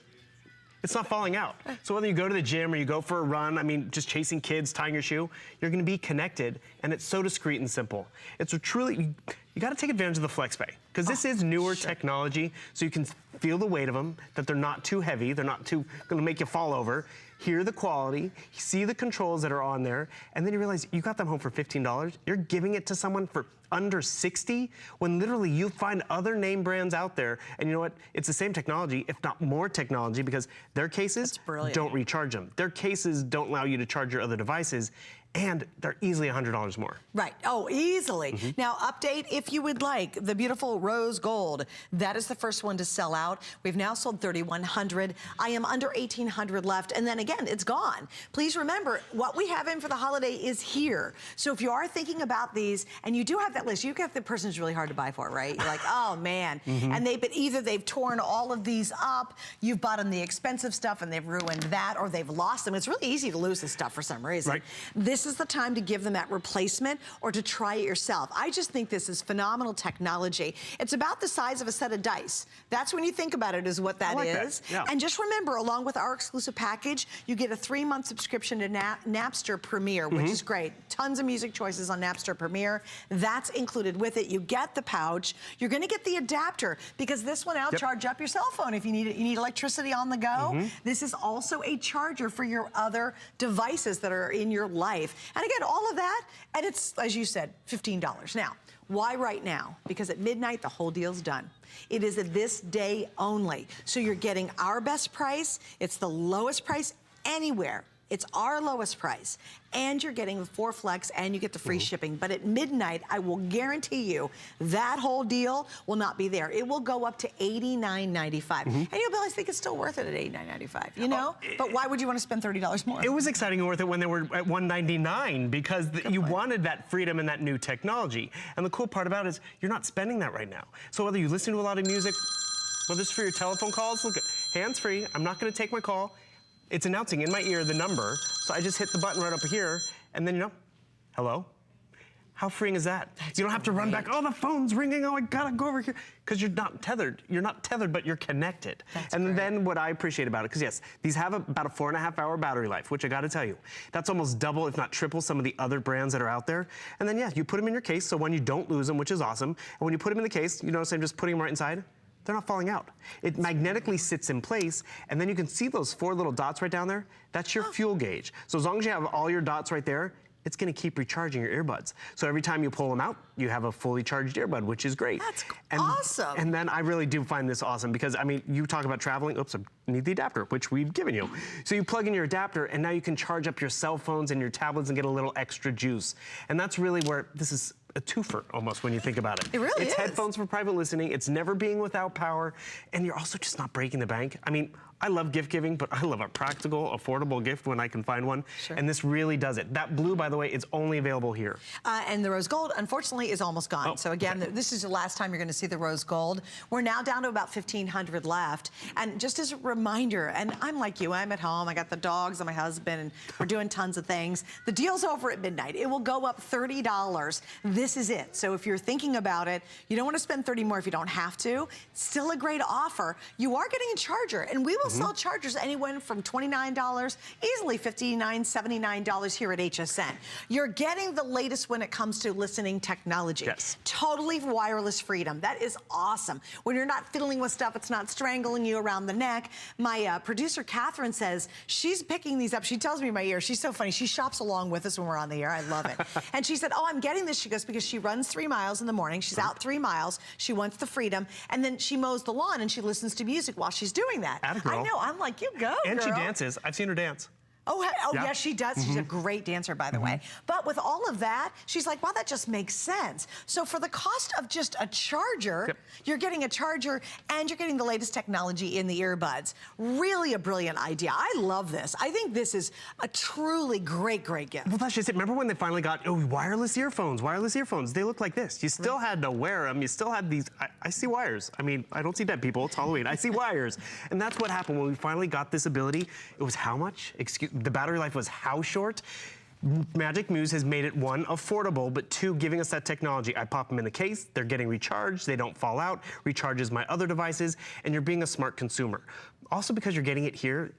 It's not falling out. So whether you go to the gym or you go for a run, I mean, just chasing kids, tying your shoe, you're gonna be connected, and it's so discreet and simple. It's a truly, you gotta take advantage of the FlexPay, because this is newer technology, so you can feel the weight of them, that they're not too heavy, they're not too gonna make you fall over. Hear the quality, see the controls that are on there, and then you realize you got them home for $15. You're giving it to someone for under $60, when literally you find other name brands out there, and you know what? It's the same technology, if not more technology, because their cases don't recharge them. Their cases don't allow you to charge your other devices, and they're easily $100 more. Right, oh, easily. Now, update if you would like, the beautiful rose gold. That is the first one to sell out. We've now sold 3,100. I am under 1,800 left, and then again, it's gone. Please remember, what we have in for the holiday is here. So if you are thinking about these, and you do have that list, you have the person who's really hard to buy for, right? You're like, oh man. And but either they've torn all of these up, you've bought them the expensive stuff and they've ruined that, or they've lost them. It's really easy to lose this stuff for some reason. This is the time to give them that replacement or to try it yourself. I just think this is phenomenal technology. It's about the size of a set of dice. That's when you think about it, is what that is. And just remember, along with our exclusive package, you get a 3-month subscription to Napster Premiere, which is great. Tons of music choices on Napster Premiere. That's included with it. You get the pouch. You're gonna get the adapter, because this one will charge up your cell phone if you need it. You need electricity on the go. This is also a charger for your other devices that are in your life. And again, all of that, and it's, as you said, $15. Now, why right now? Because at midnight, the whole deal's done. It is at this day only. So you're getting our best price. It's the lowest price anywhere. It's our lowest price. And you're getting the 4 Flex and you get the free shipping. But at midnight, I will guarantee you that whole deal will not be there. It will go up to $89.95. And you'll realize think it's still worth it at $89.95, you know? But why would you want to spend $30 more? It was exciting and worth it when they were at $199, because you wanted that freedom and that new technology. And the cool part about it is you're not spending that right now. So whether you listen to a lot of music, whether it's for your telephone calls, look at hands-free, I'm not gonna take my call. It's announcing in my ear the number, so I just hit the button right up here, and then, you know, hello? How freeing is that? You don't have to run back, oh, the phone's ringing, oh, I gotta go over here. Because you're not tethered. You're not tethered, but you're connected. And then what I appreciate about it, because yes, these have about a 4.5-hour battery life, which I gotta tell you, that's almost double, if not triple, some of the other brands that are out there. And then, yeah, you put them in your case, so when you don't lose them, which is awesome, and when you put them in the case, you notice I'm just putting them right inside, they're not falling out. It magnetically sits in place, and then you can see those 4 little dots right down there. That's your fuel gauge. So as long as you have all your dots right there, it's gonna keep recharging your earbuds. So every time you pull them out, you have a fully charged earbud, which is great. That's awesome. And then I really do find this awesome, because I mean, you talk about traveling, oops, I need the adapter, which we've given you. So you plug in your adapter, and now you can charge up your cell phones and your tablets and get a little extra juice. And that's really where this is a twofer almost when you think about it. It really It's is. headphones for private listening. It's never being without power. And you're also just not breaking the bank. I mean, I love gift giving, but I love a practical, affordable gift when I can find one. Sure. And this really does it. That blue, by the way, is only available here. And the rose gold, unfortunately, is almost gone. Oh, so again, okay. this is the last time you're going to see the rose gold. We're now down to about 1,500 left. And just as a reminder, and I'm like you, I'm at home, I got the dogs and my husband, and we're doing tons of things. The deal's over at midnight. It will go up $30. This is it. So if you're thinking about it, you don't want to spend $30 more if you don't have to. Still a great offer. You are getting a charger, and we will sell chargers anywhere from $29, easily $59, $79 here at HSN. You're getting the latest when it comes to listening technology. Yes. Totally wireless freedom. That is awesome. When you're not fiddling with stuff, it's not strangling you around the neck. My producer, Catherine, says she's picking these up. She tells me in my ear. She's so funny. She shops along with us when we're on the air. I love it. And she said, oh, I'm getting this. She goes, because she runs 3 miles in the morning. She's out 3 miles. She wants the freedom. And then she mows the lawn and she listens to music while she's doing that. Atta girl. I know. I'm like, you go, And girl. she dances. I've seen her dance. Oh, Yeah. yes, she does. She's a great dancer, by the way. But with all of that, she's like, wow, that just makes sense. So for the cost of just a charger, you're getting a charger and you're getting the latest technology in the earbuds. Really a brilliant idea. I love this. I think this is a truly great, great gift. Well, that's just it. Remember when they finally got wireless earphones? Wireless earphones. They look like this. You still had to wear them. You still had these. I see wires. I mean, I don't see dead people. It's Halloween. I see wires. And that's what happened when we finally got this ability. It was how much? The battery life was how short? Magic Muse has made it, 1, affordable, but 2, giving us that technology. I pop them in the case, they're getting recharged, they don't fall out, recharges my other devices, and you're being a smart consumer. Also, because you're getting it here,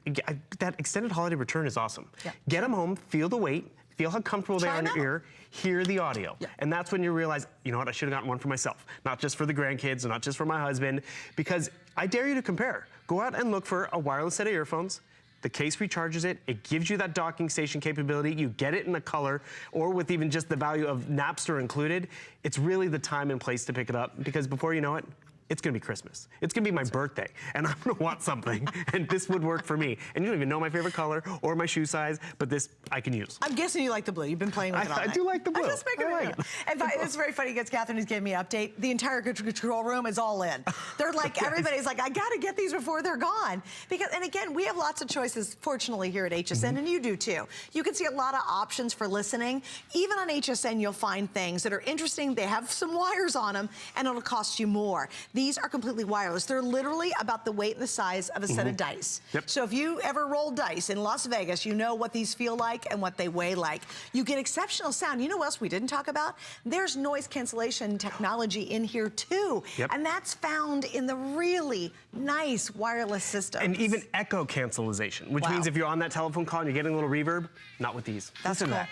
that extended holiday return is awesome. Yeah. Get them home, feel the weight, feel how comfortable they Try are in 'em your out. ear, hear the audio. Yeah. And that's when you realize, you know what, I should have gotten one for myself. Not just for the grandkids, and not just for my husband, because I dare you to compare. Go out and look for a wireless set of earphones. The case recharges it. It gives you that docking station capability. You get it in a color or with even just the value of Napster included. It's really the time and place to pick it up, because before you know it, it's gonna be Christmas. It's gonna be my birthday, and I'm gonna want something, and this would work for me. And you don't even know my favorite color or my shoe size, but this I can use. I'm guessing you like the blue. You've been playing with it all night. I do like the blue. I'm just making I like it. it. In fact, it's very funny because Catherine is giving me an update. The entire control room is all in. They're like, everybody's like, I gotta get these before they're gone. Because, and again, we have lots of choices, fortunately, here at HSN, and you do too. You can see a lot of options for listening. Even on HSN, you'll find things that are interesting. They have some wires on them, and it'll cost you more. These are completely wireless. They're literally about the weight and the size of a set of dice. Yep. So if you ever roll dice in Las Vegas, you know what these feel like and what they weigh like. You get exceptional sound. You know what else we didn't talk about? There's noise cancellation technology in here too. Yep. And that's found in the really nice wireless systems. And even echo cancellation, which Wow. means if you're on that telephone call and you're getting a little reverb, not with these. That's Listen to cool. that.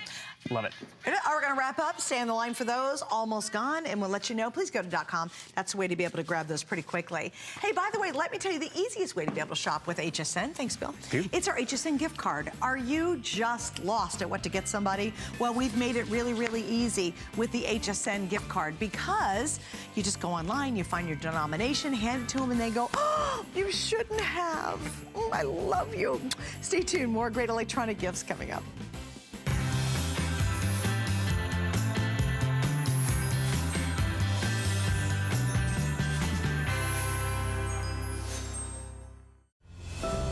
Love it. All right, we're going to wrap up. Stay on the line for those. Almost gone. And we'll let you know. Please go to .com. That's the way to be able to grab those pretty quickly. Hey, by the way, let me tell you the easiest way to be able to shop with HSN. Thanks, Bill. Thank you. It's our HSN gift card. Are you just lost at what to get somebody? Well, we've made it really, really easy with the HSN gift card, because you just go online, you find your denomination, hand it to them, and they go, oh, you shouldn't have. Oh, I love you. Stay tuned. More great electronic gifts coming up.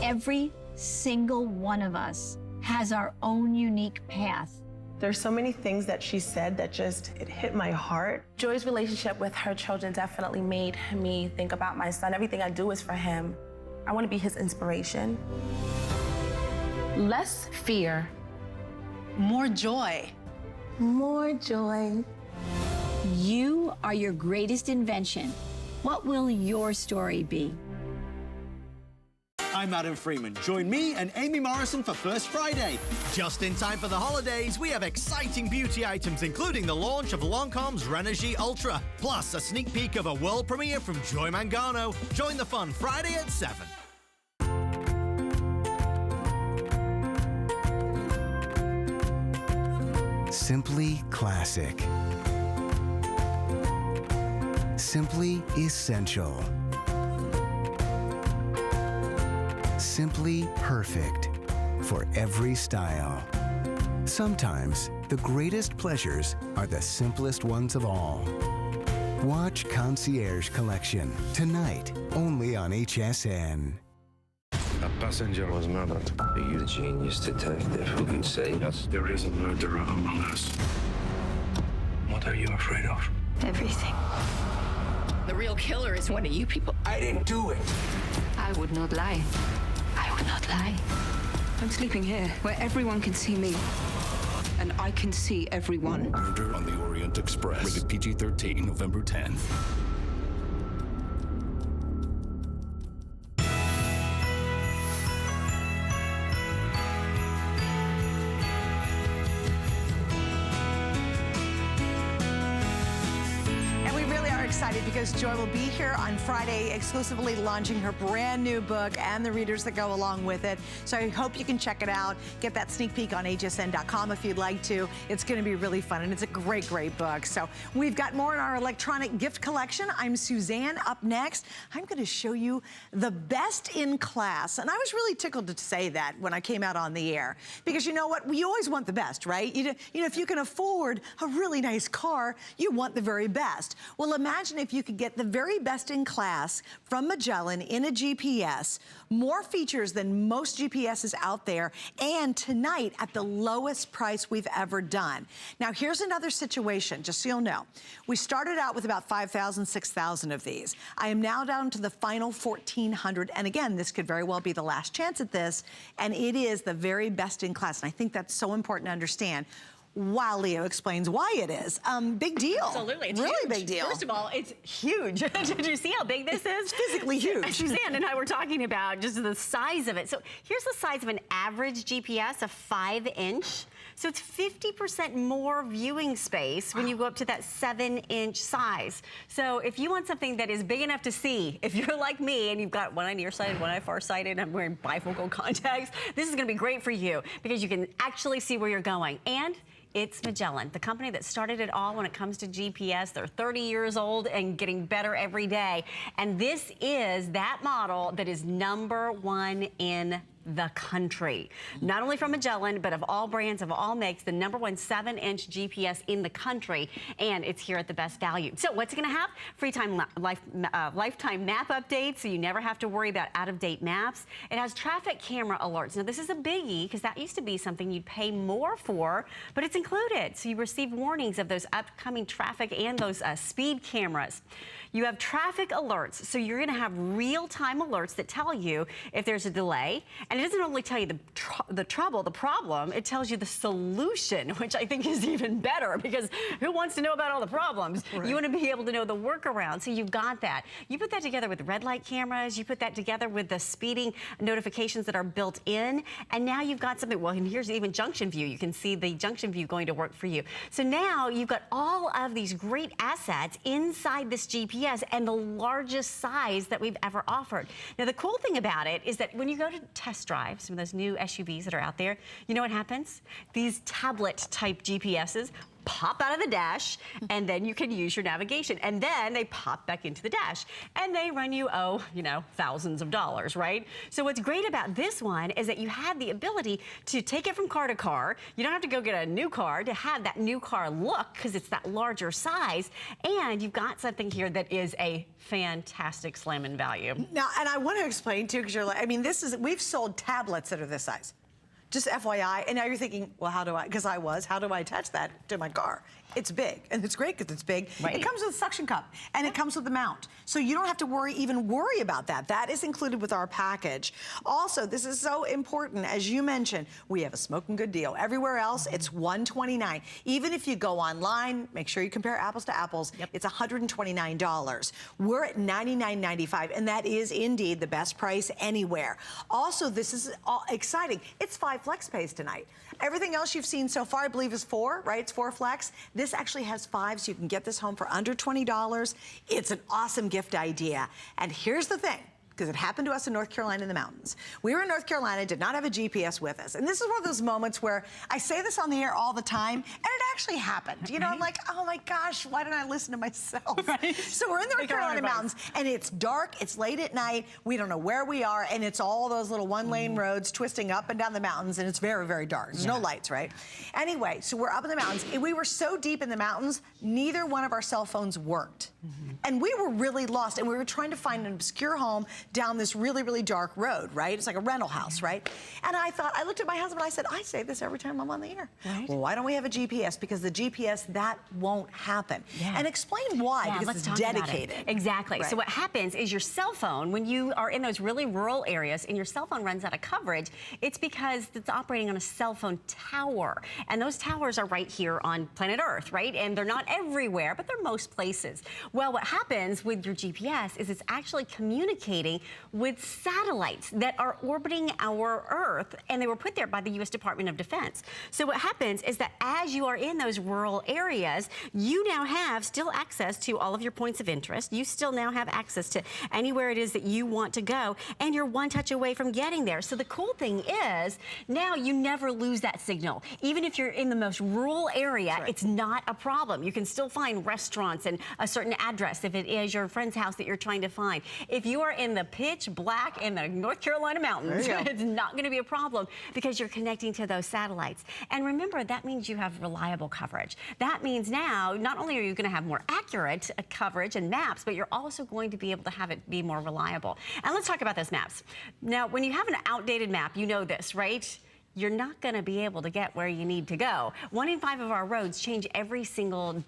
Every single one of us has our own unique path. There's so many things that she said that just, it hit my heart. Joy's relationship with her children definitely made me think about my son. Everything I do is for him. I want to be his inspiration. Less fear. More joy. More joy. You are your greatest invention. What will your story be? I'm Adam Freeman. Join me and Amy Morrison for First Friday. Just in time for the holidays, we have exciting beauty items, including the launch of Lancome's Renergie Ultra, plus a sneak peek of a world premiere from Joy Mangano. Join the fun Friday at 7. Simply classic. Simply essential. Simply perfect for every style. Sometimes the greatest pleasures are the simplest ones of all. Watch Concierge Collection tonight, only on HSN. A passenger was murdered. Are you the genius detective who can say Yes, there is a murderer among us. What are you afraid of? Everything. The real killer is one of you people. I didn't do it. I would not lie. I would not lie. I'm sleeping here, where everyone can see me. And I can see everyone. Murder on the Orient Express. Rated PG-13, November 10th. Excited because Joy will be here on Friday exclusively launching her brand new book and the readers that go along with it. So I hope you can check it out. Get that sneak peek on hsn.com if you'd like to. It's going to be really fun, and it's a great, great book. So we've got more in our electronic gift collection. I'm Suzanne. Up next, I'm going to show you the best in class. And I was really tickled to say that when I came out on the air, because you know what? We always want the best, right? You know, if you can afford a really nice car, you want the very best. Well, imagine if you could get the very best in class from Magellan in a GPS, more features than most GPSs out there, and tonight at the lowest price we've ever done. Now, here's another situation, just so you'll know. We started out with about 5,000, 6,000 of these. I am now down to the final 1,400, and again, this could very well be the last chance at this, and it is the very best in class, and I think that's so important to understand. While Leo explains why it is. Big deal. Absolutely. It's really huge. big deal. First of all, it's huge. Did you see how big this is? It's physically huge. Suzanne and I were talking about just the size of it. So here's the size of an average GPS, a 5-inch. So it's 50% more viewing space when you go up to that 7-inch size. So if you want something that is big enough to see, if you're like me and you've got one eye nearsighted, one eye farsighted, and I'm wearing bifocal contacts, this is gonna be great for you because you can actually see where you're going. And it's Magellan, the company that started it all when it comes to GPS. They're 30 years old and getting better every day. And this is that model that is #1 in the country. Not only from Magellan, but of all brands, of all makes, the #1 7-inch GPS in the country, and it's here at the best value. So what's it gonna have? Lifetime map updates, so you never have to worry about out-of-date maps. It has traffic camera alerts. Now this is a biggie, because that used to be something you'd pay more for, but it's included. So you receive warnings of those upcoming traffic and those speed cameras. You have traffic alerts, so you're gonna have real-time alerts that tell you if there's a delay, and it doesn't only tell you the problem, it tells you the solution, which I think is even better, because who wants to know about all the problems? Right. You wanna be able to know the workaround, so you've got that. You put that together with red light cameras, you put that together with the speeding notifications that are built in, and now you've got something, well, and here's even junction view. You can see the junction view going to work for you. So now you've got all of these great assets inside this GPS, and the largest size that we've ever offered. Now, the cool thing about it is that when you go to test drive some of those new SUVs that are out there, you know what happens? These tablet-type GPSs pop out of the dash, and then you can use your navigation. And then they pop back into the dash, and they run you, thousands of dollars, right? So what's great about this one is that you have the ability to take it from car to car. You don't have to go get a new car to have that new car look, because it's that larger size. And you've got something here that is a fantastic slam in value. Now, and I want to explain too, because you're like, I mean, we've sold tablets that are this size. Just FYI, and now you're thinking, well, how do I attach that to my car? It's big, and it's great because it's big. Right. It comes with a suction cup, and it comes with the mount. So you don't have to even worry about that. That is included with our package. Also, this is so important. As you mentioned, we have a smoking good deal. Everywhere else, it's $129. Even if you go online, make sure you compare apples to apples, it's $129. We're at $99.95, and that is indeed the best price anywhere. Also, this is exciting. It's 5 flex pays tonight. Everything else you've seen so far, I believe, is 4, right? It's 4 flex. This actually has 5, so you can get this home for under $20. It's an awesome gift idea. And here's the thing, because it happened to us in North Carolina in the mountains. We were in North Carolina, did not have a GPS with us. And this is one of those moments where I say this on the air all the time, and it actually happened? You know, I'm like, oh my gosh, why didn't I listen to myself? Right. So we're in the North Carolina mountains, and it's dark, it's late at night, we don't know where we are, and it's all those little one-lane roads twisting up and down the mountains, and it's very, very dark. There's no lights, right? Anyway, so we're up in the mountains, and we were so deep in the mountains, neither one of our cell phones worked. And we were really lost, and we were trying to find an obscure home down this really, really dark road, right? It's like a rental house, right? And I thought, I looked at my husband, I said, I say this every time I'm on the air. Right. Well, why don't we have a GPS? Because the GPS, that won't happen. Yeah. And explain why, because it's dedicated. Exactly. Right. So what happens is your cell phone, when you are in those really rural areas and your cell phone runs out of coverage, it's because it's operating on a cell phone tower. And those towers are right here on planet Earth, right? And they're not everywhere, but they're most places. Well, what happens with your GPS is it's actually communicating with satellites that are orbiting our Earth, and they were put there by the U.S. Department of Defense. So what happens is that as you are in those rural areas, you now have still access to all of your points of interest. You still now have access to anywhere it is that you want to go, and you're one touch away from getting there. So the cool thing is now you never lose that signal. Even if you're in the most rural area, it's not a problem. You can still find restaurants and a certain address if it is your friend's house that you're trying to find. If you are in the pitch black in the North Carolina mountains, it's not going to be a problem because you're connecting to those satellites. And remember, that means you have reliable coverage. That means now, not only are you going to have more accurate coverage and maps, but you're also going to be able to have it be more reliable. And let's talk about those maps. Now, when you have an outdated map, you know this, right? You're not going to be able to get where you need to go. 1 in 5 of our roads change every single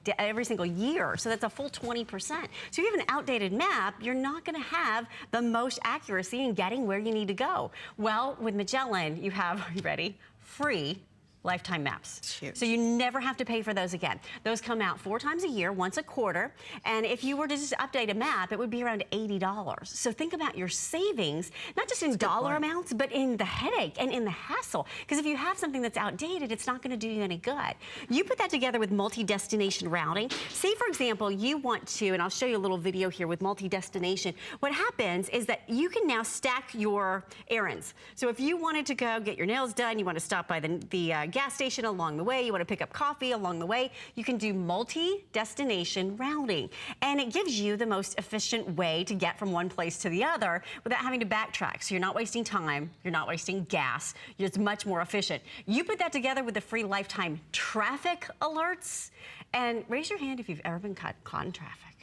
year, so that's a full 20%. So if you have an outdated map, you're not going to have the most accuracy in getting where you need to go. Well, with Magellan, you have, are you ready? Free lifetime maps. So you never have to pay for those again. Those come out 4 times a year, once a quarter. And if you were to just update a map, it would be around $80. So think about your savings, not just in dollar amounts, but in the headache and in the hassle. Because if you have something that's outdated, it's not going to do you any good. You put that together with multi-destination routing. Say, for example, you want to, and I'll show you a little video here with multi-destination. What happens is that you can now stack your errands. So if you wanted to go get your nails done, you want to stop by the gas station along the way, you want to pick up coffee along the way, you can do multi-destination routing. And it gives you the most efficient way to get from one place to the other without having to backtrack. So you're not wasting time, you're not wasting gas, it's much more efficient. You put that together with the free lifetime traffic alerts, and raise your hand if you've ever been caught in traffic.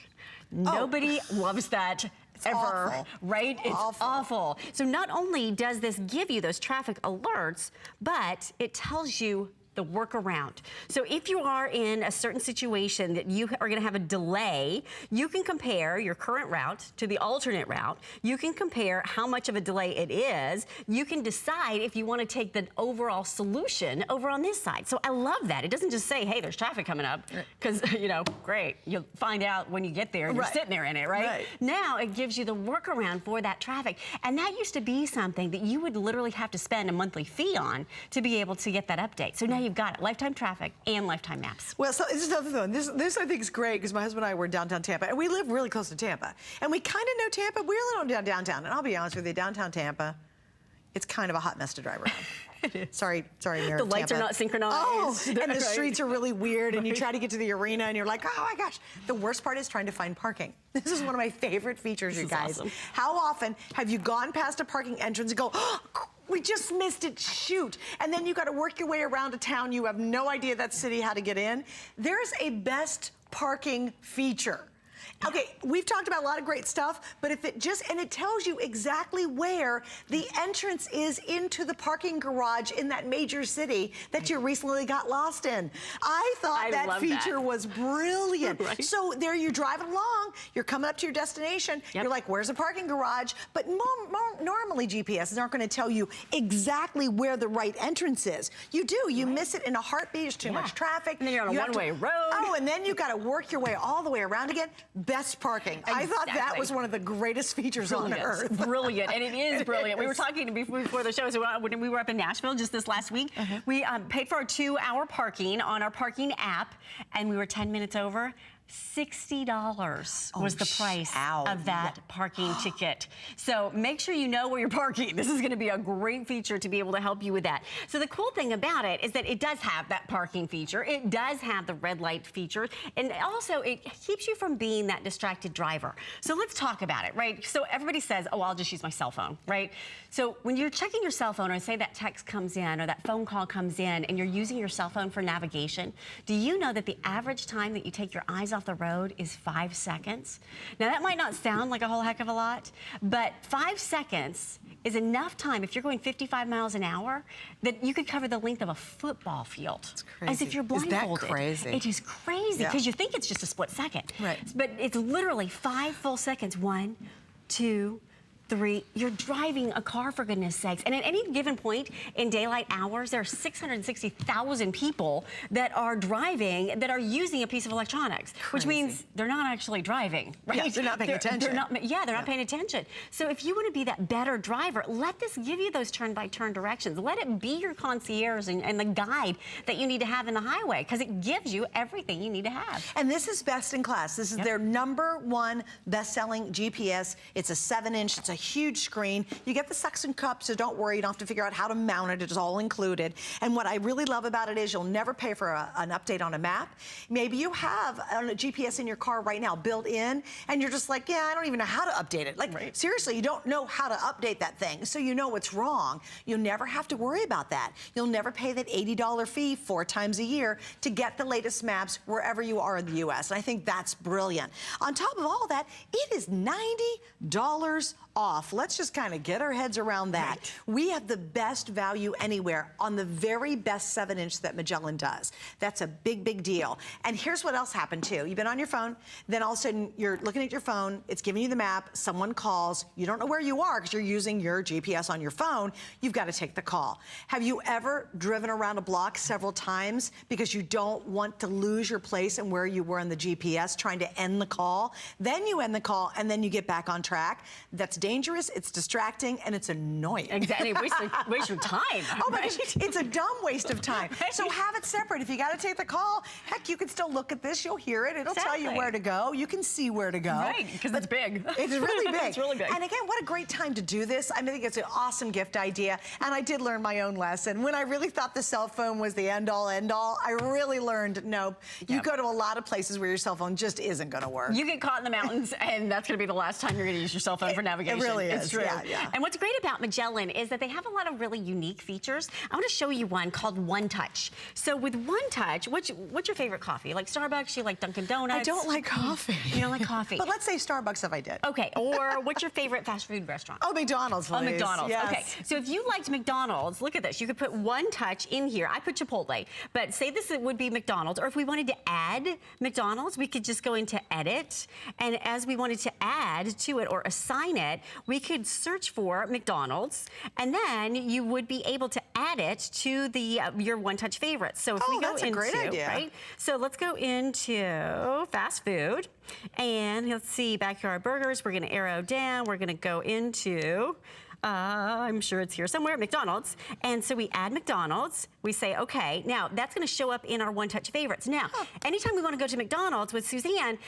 Nobody loves that. Ever, awful. Right? It's awful. So not only does this give you those traffic alerts, but it tells you the workaround. So if you are in a certain situation that you are going to have a delay, you can compare your current route to the alternate route. You can compare how much of a delay it is. You can decide if you want to take the overall solution over on this side. So I love that. It doesn't just say, hey, there's traffic coming up, because, you know, great. You'll find out when you get there. You're sitting there in it, right? Now it gives you the workaround for that traffic. And that used to be something that you would literally have to spend a monthly fee on to be able to get that update. So now you've got it, lifetime traffic and lifetime maps. Well, so this is another thing. This I think is great, because my husband and I were in downtown Tampa, and we live really close to Tampa. And we kind of know Tampa. We really don't know downtown. And I'll be honest with you, downtown Tampa, it's kind of a hot mess to drive around. Sorry, Mayor The lights are not synchronized. Oh, and the streets are really weird, and you try to get to the arena, and you're like, oh my gosh. The worst part is trying to find parking. This is one of my favorite features, you guys. Awesome. How often have you gone past a parking entrance and go, oh, we just missed it, shoot. And then you got to work your way around a town. You have no idea that city how to get in. There's a best parking feature. Okay, we've talked about a lot of great stuff, but if it just, and it tells you exactly where the entrance is into the parking garage in that major city that you recently got lost in. I thought that feature was brilliant. So there you're driving along, you're coming up to your destination, you're like, where's the parking garage? But normally GPSs aren't going to tell you exactly where the right entrance is. You do, you miss it in a heartbeat, there's too much traffic. And then you're on a one-way road. Oh, and then you got to work your way all the way around again. Best parking. I thought that was one of the greatest features on earth. Brilliant, and it is brilliant. We were talking before the show, so when we were up in Nashville just this last week, we paid for our 2-hour parking on our parking app, and we were 10 minutes over. $60 was the price of that parking ticket. So make sure you know where you're parking. This is going to be a great feature to be able to help you with that. So the cool thing about it is that it does have that parking feature. It does have the red light feature. And also it keeps you from being that distracted driver. So let's talk about it, right? So everybody says, oh, I'll just use my cell phone, right? So when you're checking your cell phone, or say that text comes in or that phone call comes in and you're using your cell phone for navigation, do you know that the average time that you take your eyes off the road is 5 seconds? Now that might not sound like a whole heck of a lot, but 5 seconds is enough time, if you're going 55 miles an hour, that you could cover the length of a football field. That's crazy. As if you're blindfolded. Is that crazy? It is crazy, because you think it's just a split second. Right. But it's literally 5 full seconds. 1, 2, 3, you're driving a car, for goodness sakes. And at any given point in daylight hours, there are 660,000 people that are driving, that are using a piece of electronics, which means they're not actually driving, right? Yeah, they're not paying attention. They're not paying attention. So if you want to be that better driver, let this give you those turn-by-turn directions. Let it be your concierge and the guide that you need to have in the highway, because it gives you everything you need to have. And this is best in class. This is their #1 best-selling GPS. It's a 7-inch. It's a huge screen. You get the suction cup, so don't worry. You don't have to figure out how to mount it. It's all included. And what I really love about it is you'll never pay for an update on a map. Maybe you have a GPS in your car right now built in, and you're just like, yeah, I don't even know how to update it. Like, seriously, you don't know how to update that thing, so you know what's wrong. You'll never have to worry about that. You'll never pay that $80 fee 4 times a year to get the latest maps wherever you are in the U.S. And I think that's brilliant. On top of all that, it is $90 off. Let's just kind of get our heads around that. Right. We have the best value anywhere on the very best 7-inch that Magellan does. That's a big, big deal. And here's what else happened too. You've been on your phone, then all of a sudden you're looking at your phone, it's giving you the map, someone calls, you don't know where you are because you're using your GPS on your phone, you've got to take the call. Have you ever driven around a block several times because you don't want to lose your place and where you were in the GPS trying to end the call? Then you end the call and then you get back on track. That's dangerous, it's distracting, and it's annoying. Exactly, waste your time. Oh my gosh, it's a dumb waste of time. So have it separate. If you got to take the call, heck, you can still look at this, you'll hear it, it'll tell you where to go, you can see where to go. Right, because it's big. It's really big. It's really big. And again, what a great time to do this. I think it's an awesome gift idea, and I did learn my own lesson. When I really thought the cell phone was the end-all, end-all, I really learned, no, you go to a lot of places where your cell phone just isn't going to work. You get caught in the mountains, and that's going to be the last time you're going to use your cell phone for navigation. It really is. It's true. Yeah. And what's great about Magellan is that they have a lot of really unique features. I want to show you one called One Touch. So with One Touch, what's your favorite coffee? You like Starbucks? You like Dunkin' Donuts? I don't like coffee. You don't like coffee? But let's say Starbucks if I did. Okay, or what's your favorite fast food restaurant? Oh, McDonald's, please. Oh, McDonald's. Yes. Okay, so if you liked McDonald's, look at this. You could put One Touch in here. I put Chipotle, but say this would be McDonald's, or if we wanted to add McDonald's, we could just go into Edit, and as we wanted to add to it or assign it, we could search for McDonald's, and then you would be able to add it to the your One Touch favorites. So if we go that's into, a great idea. Right? So let's go into fast food, and let's see, Backyard Burgers. We're going to arrow down. We're going to go into I'm sure it's here somewhere, McDonald's. And so we add McDonald's, we say, okay, now that's gonna show up in our One Touch favorites. Now, anytime we wanna go to McDonald's with Suzanne,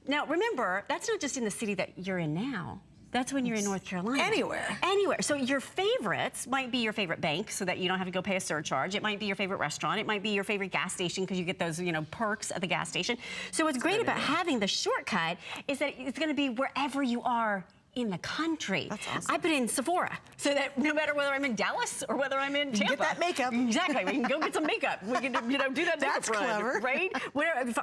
now remember, that's not just in the city that you're in now. That's when you're in North Carolina. Anywhere. Anywhere. So your favorites might be your favorite bank so that you don't have to go pay a surcharge. It might be your favorite restaurant. It might be your favorite gas station because you get those, perks at the gas station. So what's great about having the shortcut is that it's gonna be wherever you are in the country. That's awesome. I put in Sephora so that no matter whether I'm in Dallas or whether I'm in Tampa. Get that makeup. Exactly. We can go get some makeup. We can, do that makeup That's run, clever. right?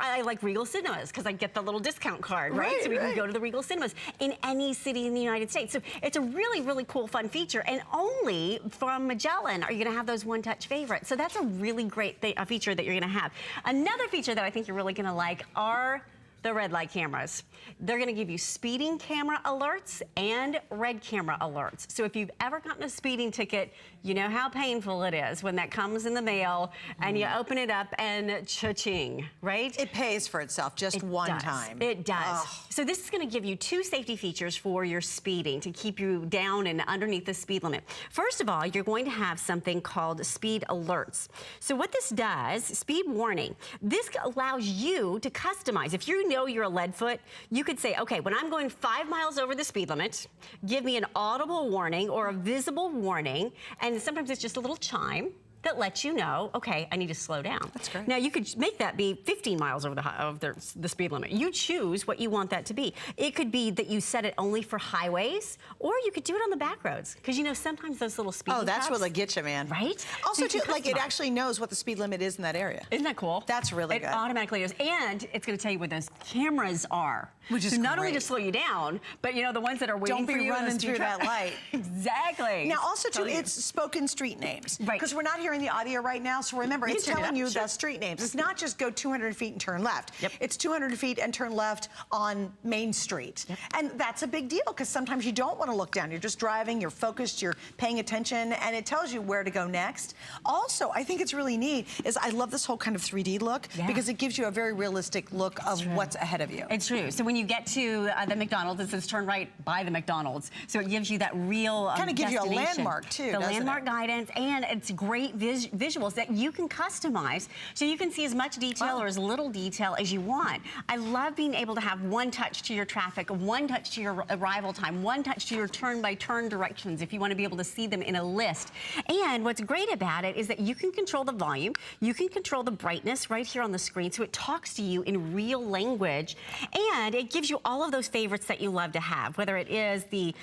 I like Regal Cinemas because I get the little discount card, right? So we can go to the Regal Cinemas in any city in the United States. So it's a really, really cool, fun feature. And only from Magellan are you going to have those One Touch favorites. So that's a really great feature that you're going to have. Another feature that I think you're really going to like are the red light cameras. They're going to give you speeding camera alerts and red camera alerts. So if you've ever gotten a speeding ticket, you know how painful it is when that comes in the mail and you open it up and cha-ching, right? It pays for itself just one time. It does. So this is going to give you 2 safety features for your speeding to keep you down and underneath the speed limit. First of all, you're going to have something called speed alerts. So what this does, speed warning, this allows you to customize. If you you know you're a lead foot, you could say, okay, when I'm going 5 miles over the speed limit, give me an audible warning or a visible warning, and sometimes it's just a little chime that lets you know, okay, I need to slow down. That's great. Now, you could make that be 15 miles over the speed limit. You choose what you want that to be. It could be that you set it only for highways, or you could do it on the back roads. Because, you know, sometimes those little speed Oh, that's traps, where they get you, man. Right? Also, So you too, can like, it customize. actually knows what the speed limit is in that area. Isn't that cool? That's really It good. automatically knows. And it's going to tell you where those cameras are. Which is so not only great. to slow you down, but, you know, the ones that are waiting Don't for be you. running through that light. Exactly. Now, also, too, Tell you. it's spoken street names. Right. Because we're not hearing the audio right now, so remember, You it's can turn it telling up, you sure. the street names. It's not just go 200 feet and turn left. Yep. It's 200 feet and turn left on Main Street. Yep. And that's a big deal, because sometimes you don't want to look down. You're just driving, you're focused, you're paying attention, and it tells you where to go next. Also, I think it's really neat, is I love this whole kind of 3D look, because it gives you a very realistic look of what's ahead of you. It's true. So when you get to the McDonald's, it says turn right by the McDonald's. So it gives you that real Kind of gives you a destination. landmark, too, The doesn't landmark it? guidance, and it's great visuals that you can customize, so you can see as much detail or as little detail as you want. I love being able to have one touch to your traffic, one touch to your arrival time, one touch to your turn-by-turn directions if you want to be able to see them in a list. And what's great about it is that you can control the volume, you can control the brightness right here on the screen, so it talks to you in real language, and it gives you all of those favorites that you love to have, whether it is the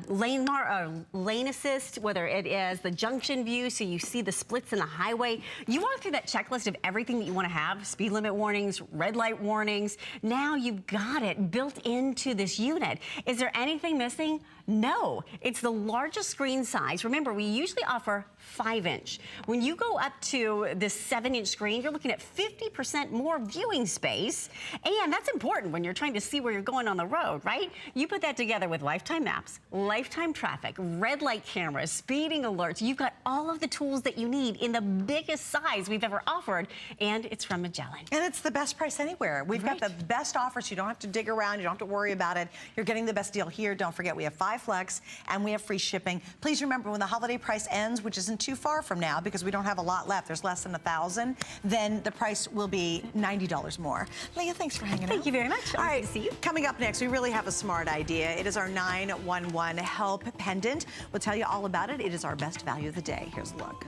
lane assist, whether it is the junction view, so you see the splits in the highway. You walk through that checklist of everything that you want to have, speed limit warnings, red light warnings. Now you've got it built into this unit. Is there anything missing? No, it's the largest screen size. Remember, we usually offer 5-inch. When you go up to this 7-inch screen, you're looking at 50% more viewing space, and that's important when you're trying to see where you're going on the road, right? You put that together with lifetime maps, lifetime traffic, red light cameras, speeding alerts. You've got all of the tools that you need in the biggest size we've ever offered, and it's from Magellan. And it's the best price anywhere. We've got the best offers. You don't have to dig around. You don't have to worry about it. You're getting the best deal here. Don't forget, we have 5 Flex, and we have free shipping. Please remember, when the holiday price ends, which isn't too far from now because we don't have a lot left, there's less than 1,000, then the price will be $90 more. Leah, thanks for hanging out. Thank you very much. All right, Good to see you. Coming up next, we really have a smart idea. It is our 911 Help pendant. We'll tell you all about it. It is our best value of the day. Here's a look.